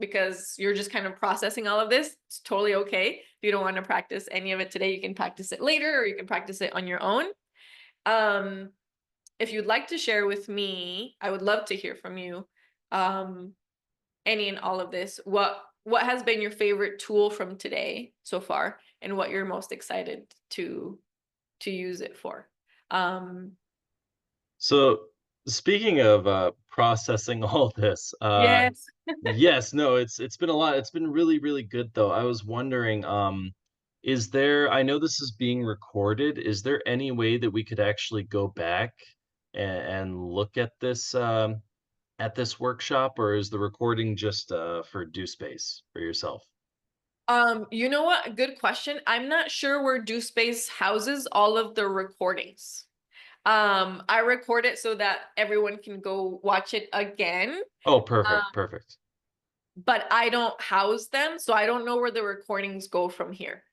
because you're just kind of processing all of this. It's totally okay. If you don't want to practice any of it today, you can practice it later, or you can practice it on your own. If you'd like to share with me, I would love to hear from you. Any and all of this, what has been your favorite tool from today so far, and what you're most excited to use it for? So speaking of processing all this, Yes. yes, no, it's been a lot. It's been really, really good though. I was wondering, is there, I know this is being recorded, is there any way that we could actually go back and look at this workshop, or is the recording just for Do Space for yourself? You know what? Good question. I'm not sure where Do Space houses all of the recordings. I record it so that everyone can go watch it again, Oh, perfect, perfect. but I don't house them, so I don't know where the recordings go from here,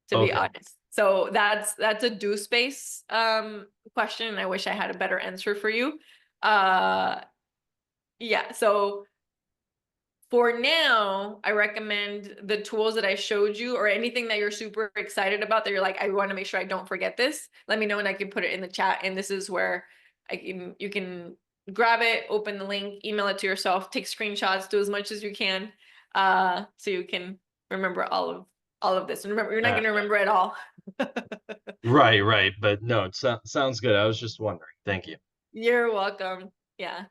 to be Okay. honest. So that's a Do Space question, and I wish I had a better answer for you. Yeah, so for now, I recommend the tools that I showed you, or anything that you're super excited about that you're like, I want to make sure I don't forget this. Let me know and I can put it in the chat. And this is where you can grab it, open the link, email it to yourself, take screenshots, do as much as you can, so you can remember all of this. And remember, you're not going to remember it all. Right, right. But no, it sounds good. I was just wondering. Thank you. You're welcome. Yeah.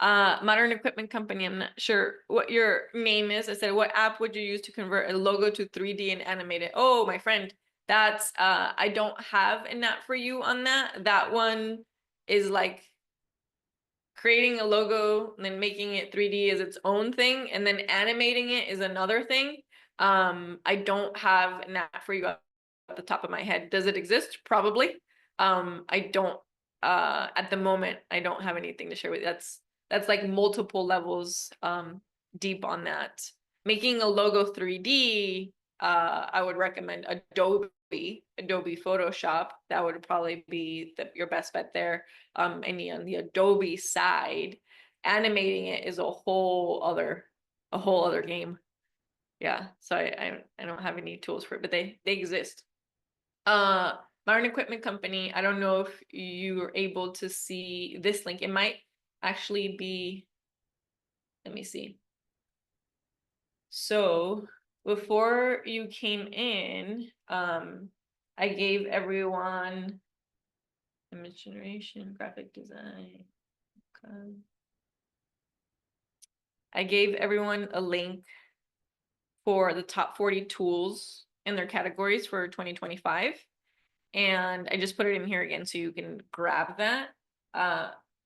Modern Equipment Company. I'm not sure what your name is. I said, what app would you use to convert a logo to 3D and animate it? Oh, my friend, that's I don't have an app for you on that. That one is like creating a logo and then making it 3D is its own thing, and then animating it is another thing. I don't have an app for you at the top of my head. Does it exist? Probably. I don't at the moment, I don't have anything to share with you. That's like multiple levels deep on that. Making a logo 3D, I would recommend Adobe Photoshop. That would probably be your best bet there. And on the Adobe side, animating it is a whole other game. Yeah, so I don't have any tools for it, but they exist. Modern Equipment Company, I don't know if you are able to see this link. It might actually be, let me see. So before you came in, I gave everyone image generation, graphic design. Okay. I gave everyone a link for the top 40 tools in their categories for 2025. And I just put it in here again so you can grab that.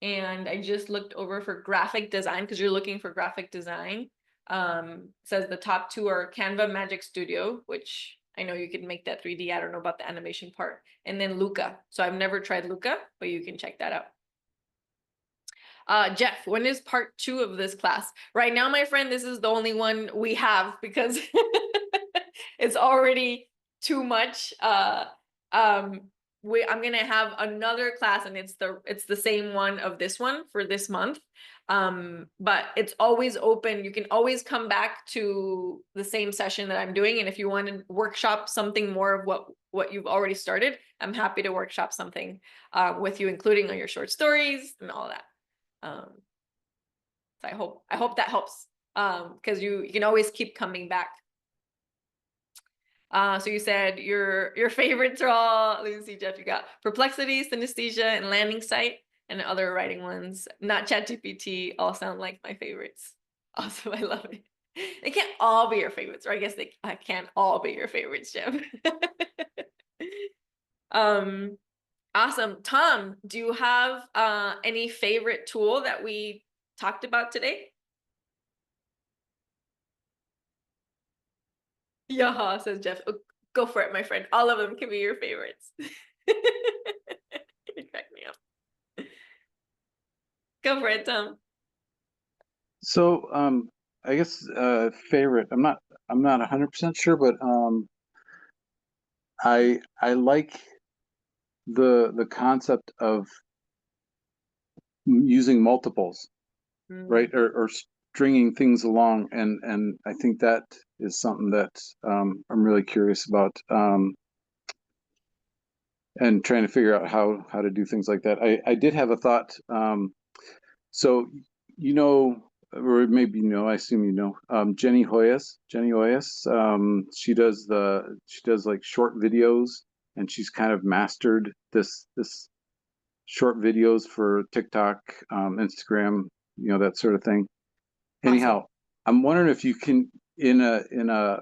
And I just looked over for graphic design, because you're looking for graphic design. Says the top 2 are Canva Magic Studio, which I know you can make that 3D. I don't know about the animation part. And then Luca. So I've never tried Luca, but you can check that out. Jeff, when is part 2 of this class? Right now, my friend, this is the only one we have because it's already too much. I'm gonna have another class, and it's the same one of this one for this month. But it's always open. You can always come back to the same session that I'm doing, and if you want to workshop something more of what you've already started, I'm happy to workshop something with you, including on your short stories and all that. So I hope that helps, because you can always keep coming back. So you said your favorites are all, let me see, Jeff, you got Perplexity, Synesthesia, and Landing Site, and other writing ones. Not ChatGPT all sound like my favorites. Awesome, I love it. They can't all be your favorites, or I guess they can't all be your favorites, Jeff. Awesome. Tom, do you have any favorite tool that we talked about today? Yeah, says Jeff. Oh, go for it, my friend. All of them can be your favorites. You crack me up. Go for it, Tom. So I guess favorite. I'm not 100% sure, but I like the concept of using multiples, right? Or stringing things along, and I think that is something that I'm really curious about, and trying to figure out how to do things like that. I did have a thought. So you know, or maybe you know, I assume you know, Jenny Hoyas. She does like short videos, and she's kind of mastered this short videos for TikTok, Instagram, you know, that sort of thing. Anyhow, I'm wondering if you can, in an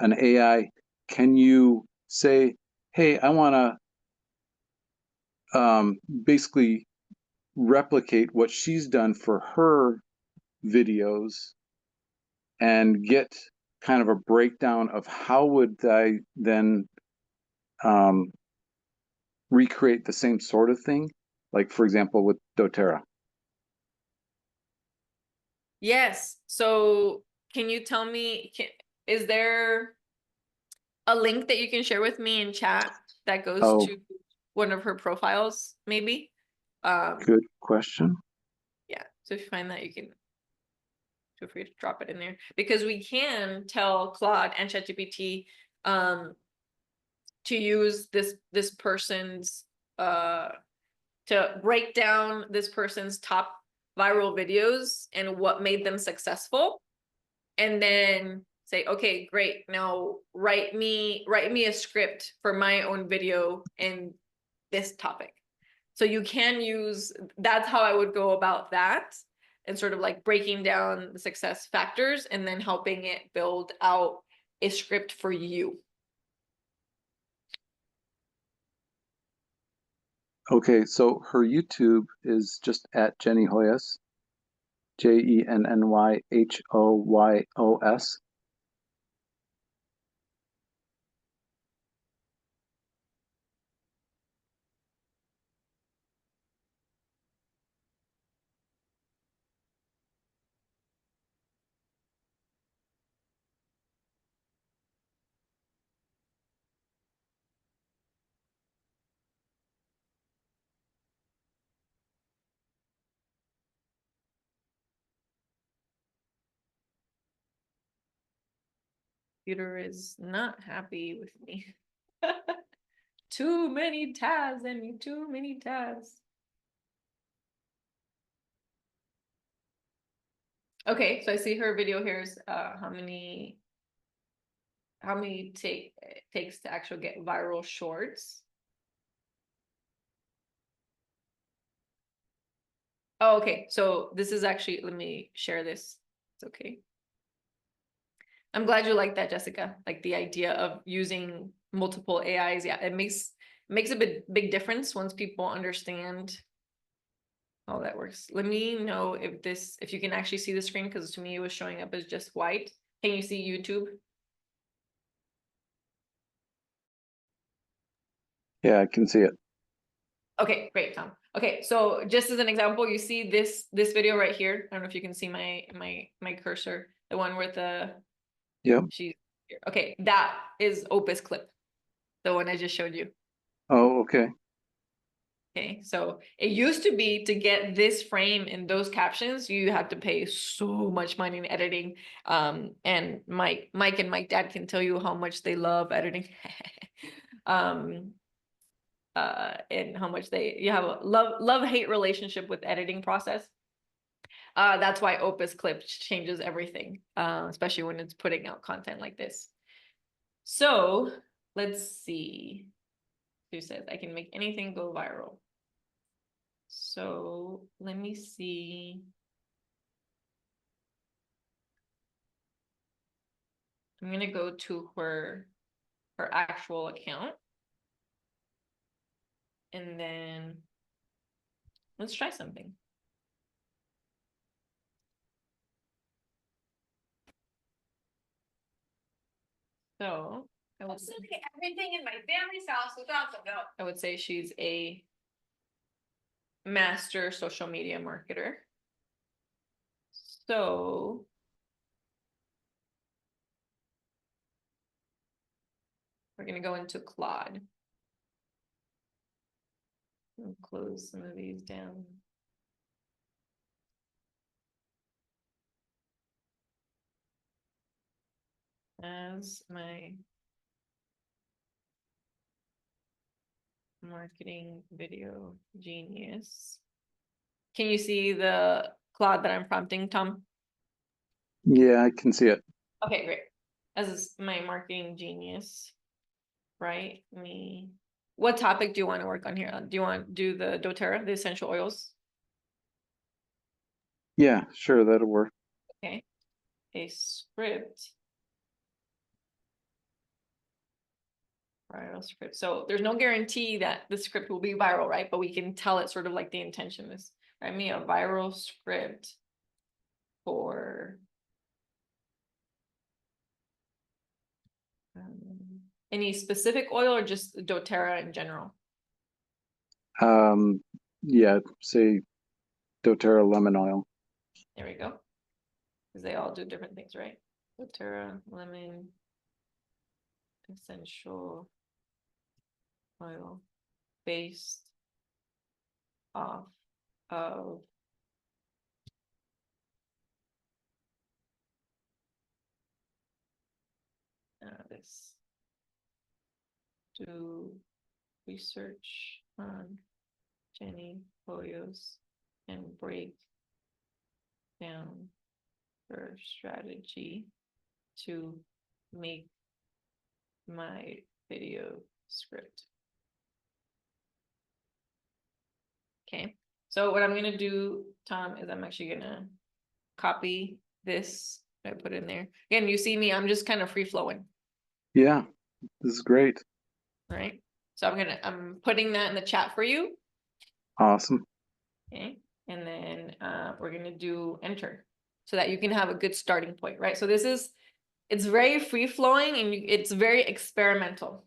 AI, can you say, hey, I want to basically replicate what she's done for her videos and get kind of a breakdown of how would I then recreate the same sort of thing, like for example with doTERRA. Yes. So can you tell me, is there a link that you can share with me in chat that goes Oh, to one of her profiles, maybe? good question. Yeah. So if you find that, you can feel free to drop it in there, because we can tell Claude and ChatGPT to use this person's to break down this person's top viral videos and what made them successful, and then say, okay, great, now write me a script for my own video in this topic. So you can use, that's how I would go about that, and sort of like breaking down the success factors and then helping it build out a script for you. Okay, so her YouTube is just at Jenny Hoyos, JENNYHOYOS. Computer is not happy with me. Too many tabs and too many tabs. Okay, so I see her video here is how many takes to actually get viral shorts. Oh, okay, so this is actually, let me share this. It's okay. I'm glad you like that, Jessica. Like the idea of using multiple AIs. Yeah, it makes a big difference once people understand how that works. Let me know if you can actually see the screen, because to me it was showing up as just white. Can you see YouTube? Yeah, I can see it. Okay, great, Tom. Okay, so just as an example, you see this video right here. I don't know if you can see my cursor, the one with the Yep. she's here. Okay, that is Opus clip, the one I just showed you. Oh, okay. Okay, so it used to be, to get this frame and those captions, you had to pay so much money in editing. And Mike and Mike Dad can tell you how much they love editing. And how much you have a love-hate relationship with editing process. That's why Opus Clip changes everything, especially when it's putting out content like this. So let's see. Who says I can make anything go viral? So let me see. I'm gonna go to her actual account. And then let's try something. So I would say everything in my family's house without the milk. I would say she's a master social media marketer. So we're gonna go into Claude. I'll close some of these down. as my marketing video genius. Can you see the Claude that I'm prompting, Tom? Yeah, I can see it. Okay, great. As my marketing genius, right? What topic do you want to work on here? Do you want to do the doTERRA, the essential oils? Yeah, sure, that'll work. Okay. A script. Viral script. So there's no guarantee that the script will be viral, right? But we can tell it sort of like the intention is. Write me a viral script for any specific oil or just doTERRA in general? Yeah, say doTERRA lemon oil. There we go. Because they all do different things, right? doTERRA lemon essential oil based off of this. Do research on Jenny Hoyos and break down her strategy to make my video script. Okay, so what I'm gonna do, Tom, is I'm actually gonna copy this. I put in there. Again, you see me, I'm just kind of free flowing, Yeah, this is great. right? So I'm putting that in the chat for you. Awesome. Okay, and then we're gonna do enter so that you can have a good starting point, right? So it's very free flowing and it's very experimental.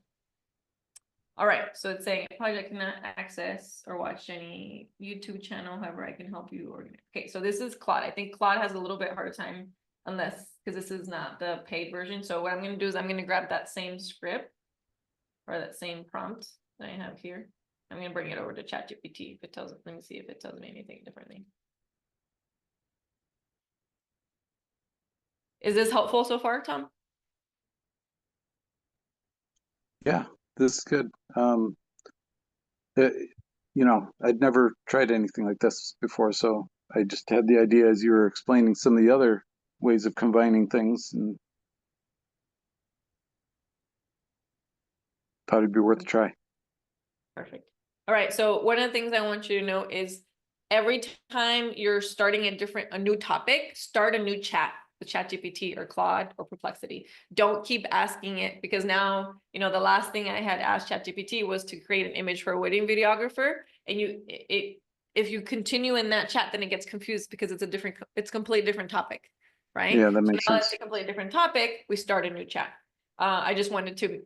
All right, so it's saying project cannot access or watch any YouTube channel. However, I can help you organize. Okay, so this is Claude. I think Claude has a little bit harder time because this is not the paid version. So what I'm going to do is I'm going to grab that same script or that same prompt that I have here. I'm going to bring it over to ChatGPT. If it tells, let me see if it tells me anything differently. Is this helpful so far, Tom? Yeah, this is good. I'd never tried anything like this before, so I just had the idea as you were explaining some of the other ways of combining things and thought it'd be worth a try. Perfect. All right, so one of the things I want you to know is every time you're starting a new topic, start a new chat with ChatGPT or Claude or Perplexity. Don't keep asking it because now, the last thing I had asked ChatGPT was to create an image for a wedding videographer. And if you continue in that chat, then it gets confused because it's a completely different topic, right? Yeah, that So makes now sense. it's a completely different topic, we start a new chat. I just wanted to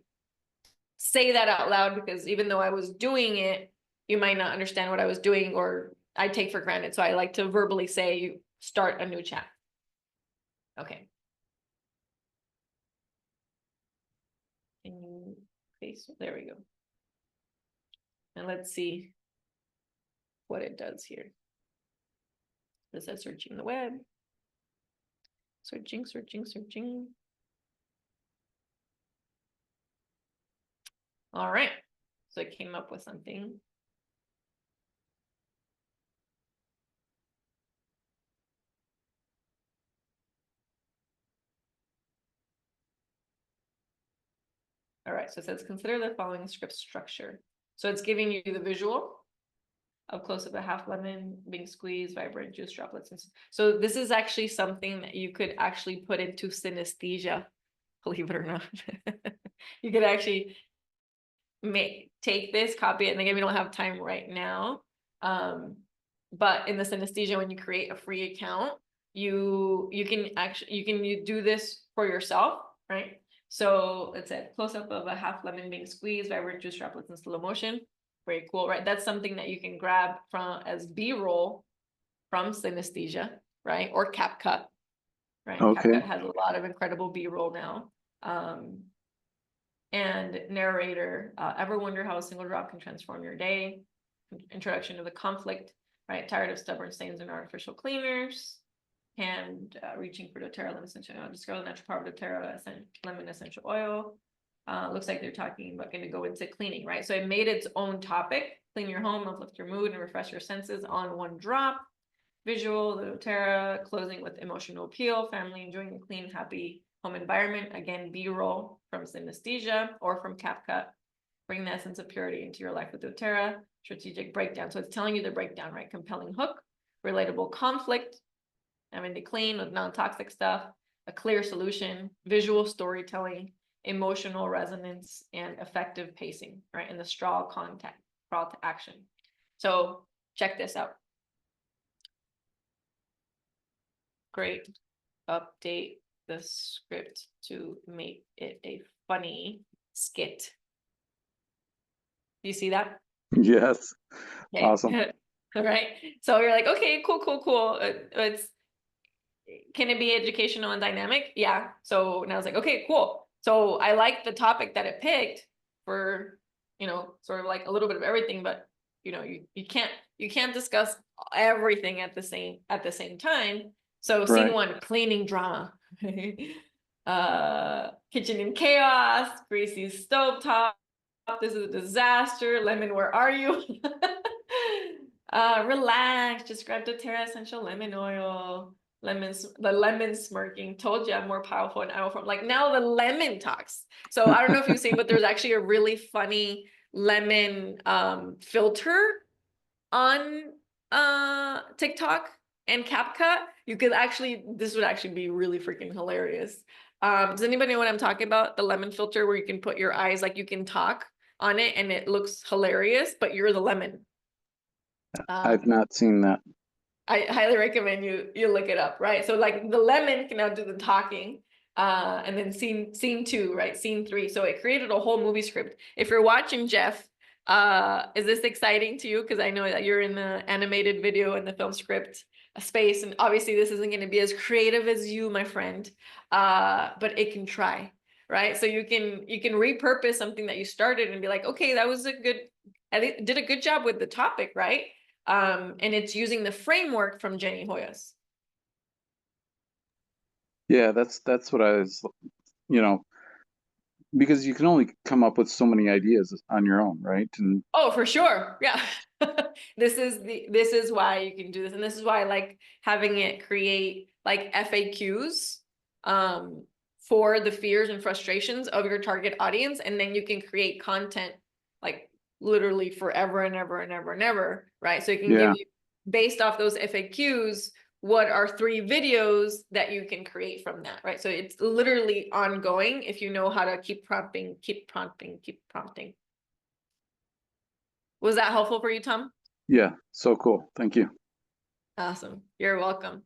say that out loud because even though I was doing it, you might not understand what I was doing or I take for granted. So I like to verbally say, you start a new chat. Okay. Can you paste? There we go. And let's see what it does here. This says searching the web. Searching. All right. So it came up with something. All right, so it says consider the following script structure. So it's giving you the visual of close up a half lemon being squeezed, vibrant juice droplets. So this is actually something that you could actually put into synesthesia, believe it or not. You could actually take this, copy it, and again, we don't have time right now. But in the synesthesia, when you create a free account, you can do this for yourself, right? So it's a close up of a half lemon being squeezed, vibrant juice droplets in slow motion. Very cool, right? That's something that you can grab from as B-roll from synesthesia, right? Or CapCut, right? Okay. CapCut has a lot of incredible B-roll now. And narrator, ever wonder how a single drop can transform your day? Introduction to the conflict, right? Tired of stubborn stains and artificial cleaners. hand reaching for doTERRA lemon essential oil. Discover the natural power of doTERRA lemon essential oil. Looks like they're talking about going to go into cleaning, right? So it made its own topic: clean your home, uplift your mood, and refresh your senses on one drop. Visual, the doTERRA, closing with emotional appeal, family enjoying a clean, happy home environment. Again, B-roll from synesthesia or from CapCut. Bring the essence of purity into your life with doTERRA. Strategic breakdown. So it's telling you the breakdown, right? Compelling hook, relatable conflict, having to clean with non-toxic stuff, a clear solution, visual storytelling, emotional resonance, and effective pacing, right? And the straw contact, call to action. So check this out. Great. Update the script to make it a funny skit. Do you see that? Yes. Okay. Awesome. All right. So you're like, okay, cool. Can it be educational and dynamic? Yeah. So and I was like, okay, cool. So I like the topic that it picked for, sort of like a little bit of everything, but you can't discuss everything at the same time. So scene Right. 1, cleaning drama. Kitchen in chaos, greasy stovetop. This is a disaster. Lemon, where are you? Relax. Describe doTERRA essential lemon oil. The lemon smirking. Told you I'm more powerful and powerful. Like now the lemon talks. So I don't know if you've seen, but there's actually a really funny lemon filter on TikTok and CapCut. This would actually be really freaking hilarious. Does anybody know what I'm talking about? The lemon filter where you can put your eyes, like you can talk on it and it looks hilarious, but you're the lemon. I've not seen that. I highly recommend you look it up, right? So like the lemon can now do the talking, and then scene 2, right? Scene 3. So it created a whole movie script. If you're watching, Jeff, is this exciting to you? Because I know that you're in the animated video and the film script space, and obviously this isn't going to be as creative as you, my friend, but it can try, right? So you can repurpose something that you started and be like, okay, that was I did a good job with the topic, right? And it's using the framework from Jenny Hoyos. Yeah, that's what I was, because you can only come up with so many ideas on your own, right? And Oh, for sure. Yeah. This is why you can do this. And this is why I like having it create like FAQs for the fears and frustrations of your target audience. And then you can create content like literally forever and ever and ever and ever, right? So it can give you, based off those FAQs, what are 3 videos that you can create from that, right? So it's literally ongoing if you know how to keep prompting. Was that helpful for you, Tom? yeah, so cool. Thank you. Awesome. You're welcome.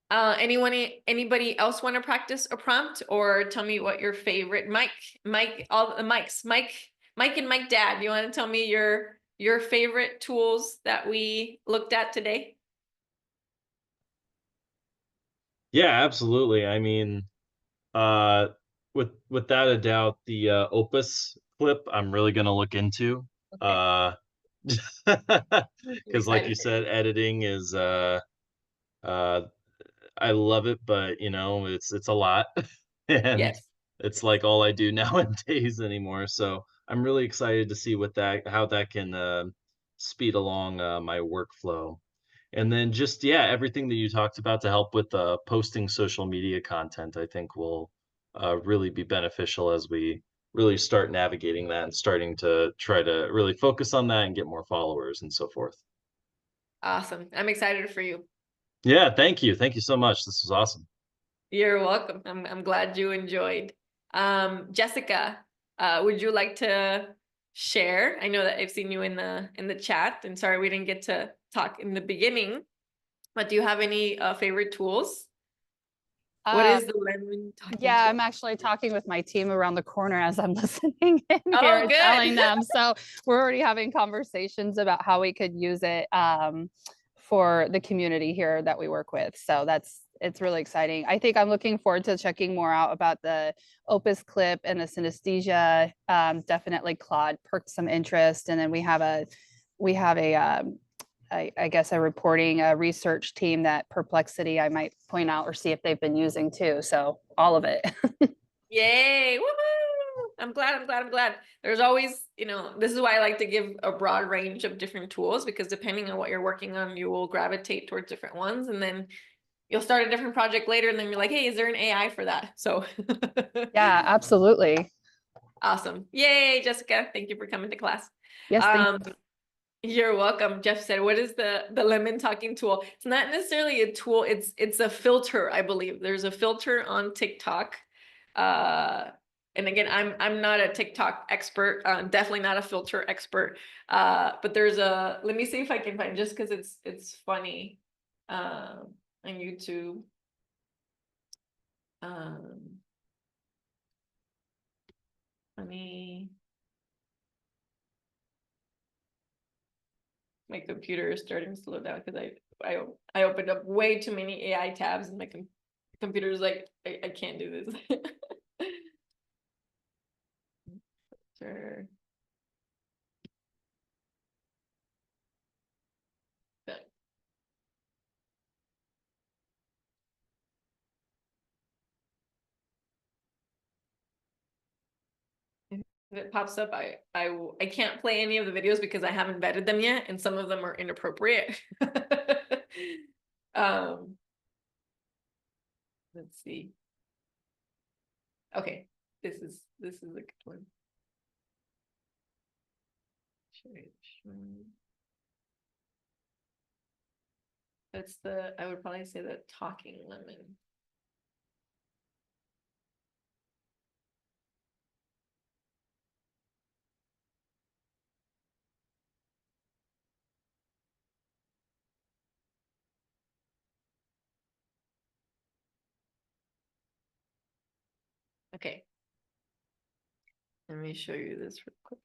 Anybody else want to practice a prompt or tell me what your favorite all the mics, Mike and Mike Dad, you want to tell me your favorite tools that we looked at today? Yeah, absolutely. I mean, without a doubt, the Opus clip I'm really gonna look into. Okay. Because like you Excited. said, editing is uh I love it, but it's a lot. And Yes. it's like all I do nowadays anymore. So I'm really excited to see how that can speed along my workflow. And then just everything that you talked about to help with posting social media content, I think will really be beneficial as we really start navigating that and starting to try to really focus on that and get more followers and so forth. Awesome. I'm excited for you. Yeah, thank you. Thank you so much. This was awesome. You're welcome. I'm glad you enjoyed. Jessica, would you like to share? I know that I've seen you in the chat, and sorry we didn't get to talk in the beginning, but do you have any favorite tools? What is the lemon talking Yeah, tool? I'm actually talking with my team around the corner as I'm listening in Oh, here, good. telling them. So we're already having conversations about how we could use it for the community here that we work with. So it's really exciting. I think I'm looking forward to checking more out about the Opus clip and the synesthesia. Definitely Claude perked some interest, and then we have a I guess a reporting, a research team that Perplexity I might point out or see if they've been using too. So all of it. Yay! Woohoo! I'm glad. There's always, this is why I like to give a broad range of different tools, because depending on what you're working on, you will gravitate towards different ones, and then you'll start a different project later, and then you're like, hey, is there an AI for that? So Yeah, absolutely. awesome. Yay, Jessica. Thank you for coming to class. Yes, thank you. You're welcome. Jeff said, what is the lemon talking tool? It's not necessarily a tool, it's a filter, I believe. There's a filter on TikTok. And again, I'm not a TikTok expert, definitely not a filter expert. But there's let me see if I can find, just because it's funny, on YouTube. Funny. My computer is starting to slow down because I opened up way too many AI tabs, and my computer is like, I can't do this. Sure. If it pops up, I can't play any of the videos because I haven't vetted them yet, and some of them are inappropriate. Let's see. Okay, this is a good one. That's I would probably say the talking lemon. Okay. Let me show you this real quick.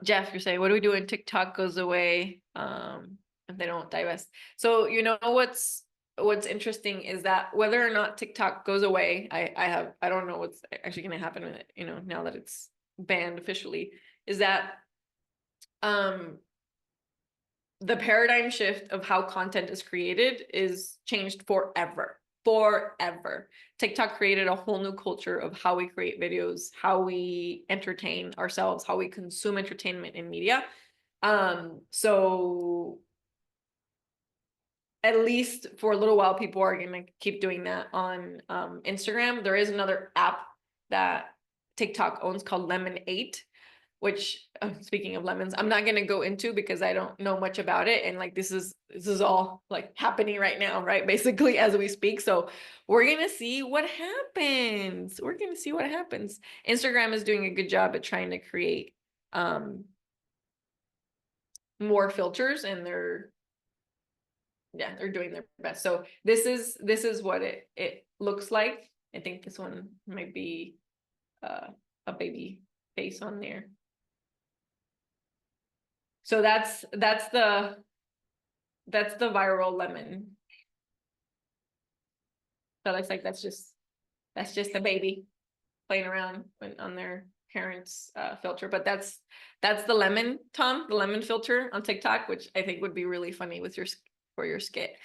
Jeff, you're saying, what do we do when TikTok goes away, if they don't divest? So what's interesting is that whether or not TikTok goes away, I don't know what's actually going to happen with it, now that it's banned officially, is that the paradigm shift of how content is created is changed forever. TikTok created a whole new culture of how we create videos, how we entertain ourselves, how we consume entertainment in media. So at least for a little while, people are gonna keep doing that on Instagram. There is another app that TikTok owns called Lemon8, which, speaking of lemons, I'm not going to go into because I don't know much about it. And like, this is all like happening right now, right? Basically, as we speak. So we're going to see what happens. Instagram is doing a good job at trying to create more filters, and they're doing their best. So this is what it looks like. I think this one might be a baby face on there. So that's the viral lemon. So it looks like that's just a baby playing around on their parents' filter. But that's the lemon, Tom, the lemon filter on TikTok, which I think would be really funny with your skit.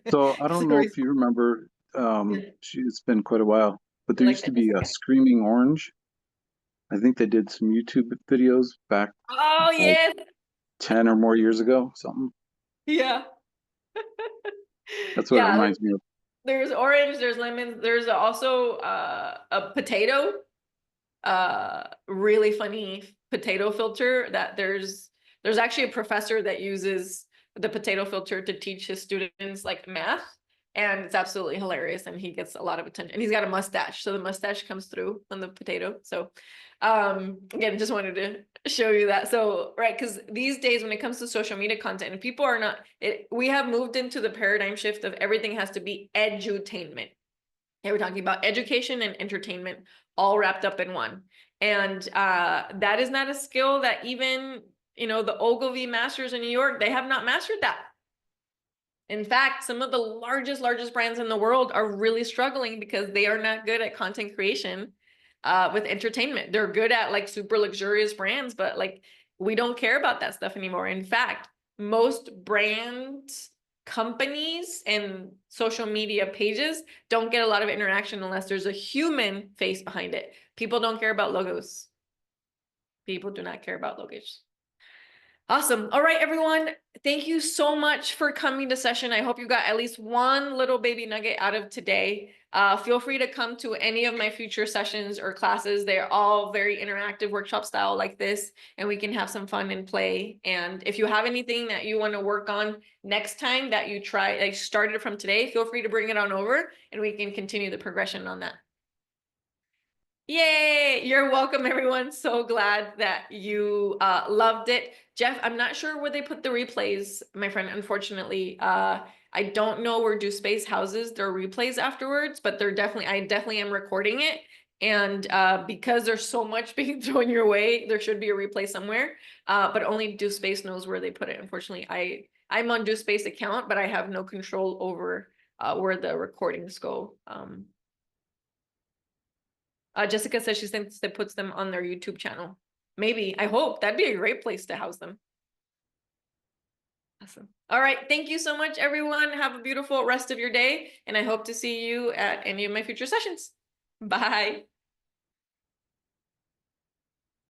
So I don't know if you remember, it's been quite a while, but there used to be a Screaming Orange. I think they did some YouTube videos back. Oh, yes. 10 or more years ago, something. Yeah. That's what it reminds me of. There's orange, there's lemon, there's also a potato, really funny potato filter that there's actually a professor that uses the potato filter to teach his students like math, and it's absolutely hilarious, and he gets a lot of attention, and he's got a mustache, so the mustache comes through on the potato. So again, just wanted to show you that. So right, because these days when it comes to social media content, and people are not we have moved into the paradigm shift of everything has to be edutainment. Okay, we're talking about education and entertainment all wrapped up in one, and that is not a skill that even the Ogilvy masters in New York, they have not mastered that. In fact, some of the largest brands in the world are really struggling because they are not good at content creation with entertainment. They're good at like super luxurious brands, but like we don't care about that stuff anymore. In fact, most brand companies and social media pages don't get a lot of interaction unless there's a human face behind it. People don't care about logos. People do not care about logos. Awesome. All right, everyone. Thank you so much for coming to session. I hope you got at least one little baby nugget out of today. Feel free to come to any of my future sessions or classes. They're all very interactive workshop style like this, and we can have some fun and play. And if you have anything that you want to work on next time that you started from today, feel free to bring it on over and we can continue the progression on that. Yay! You're welcome, everyone. So glad that you loved it. Jeff, I'm not sure where they put the replays, my friend, unfortunately. I don't know where Do Space houses their replays afterwards, but I definitely am recording it. And because there's so much being thrown your way, there should be a replay somewhere. But only Do Space knows where they put it. Unfortunately, I'm on Do Space account, but I have no control over where the recordings go. Jessica says she thinks that puts them on their YouTube channel. Maybe, I hope that'd be a great place to house them. Awesome. All right. Thank you so much, everyone. Have a beautiful rest of your day. And I hope to see you at any of my future sessions. Bye.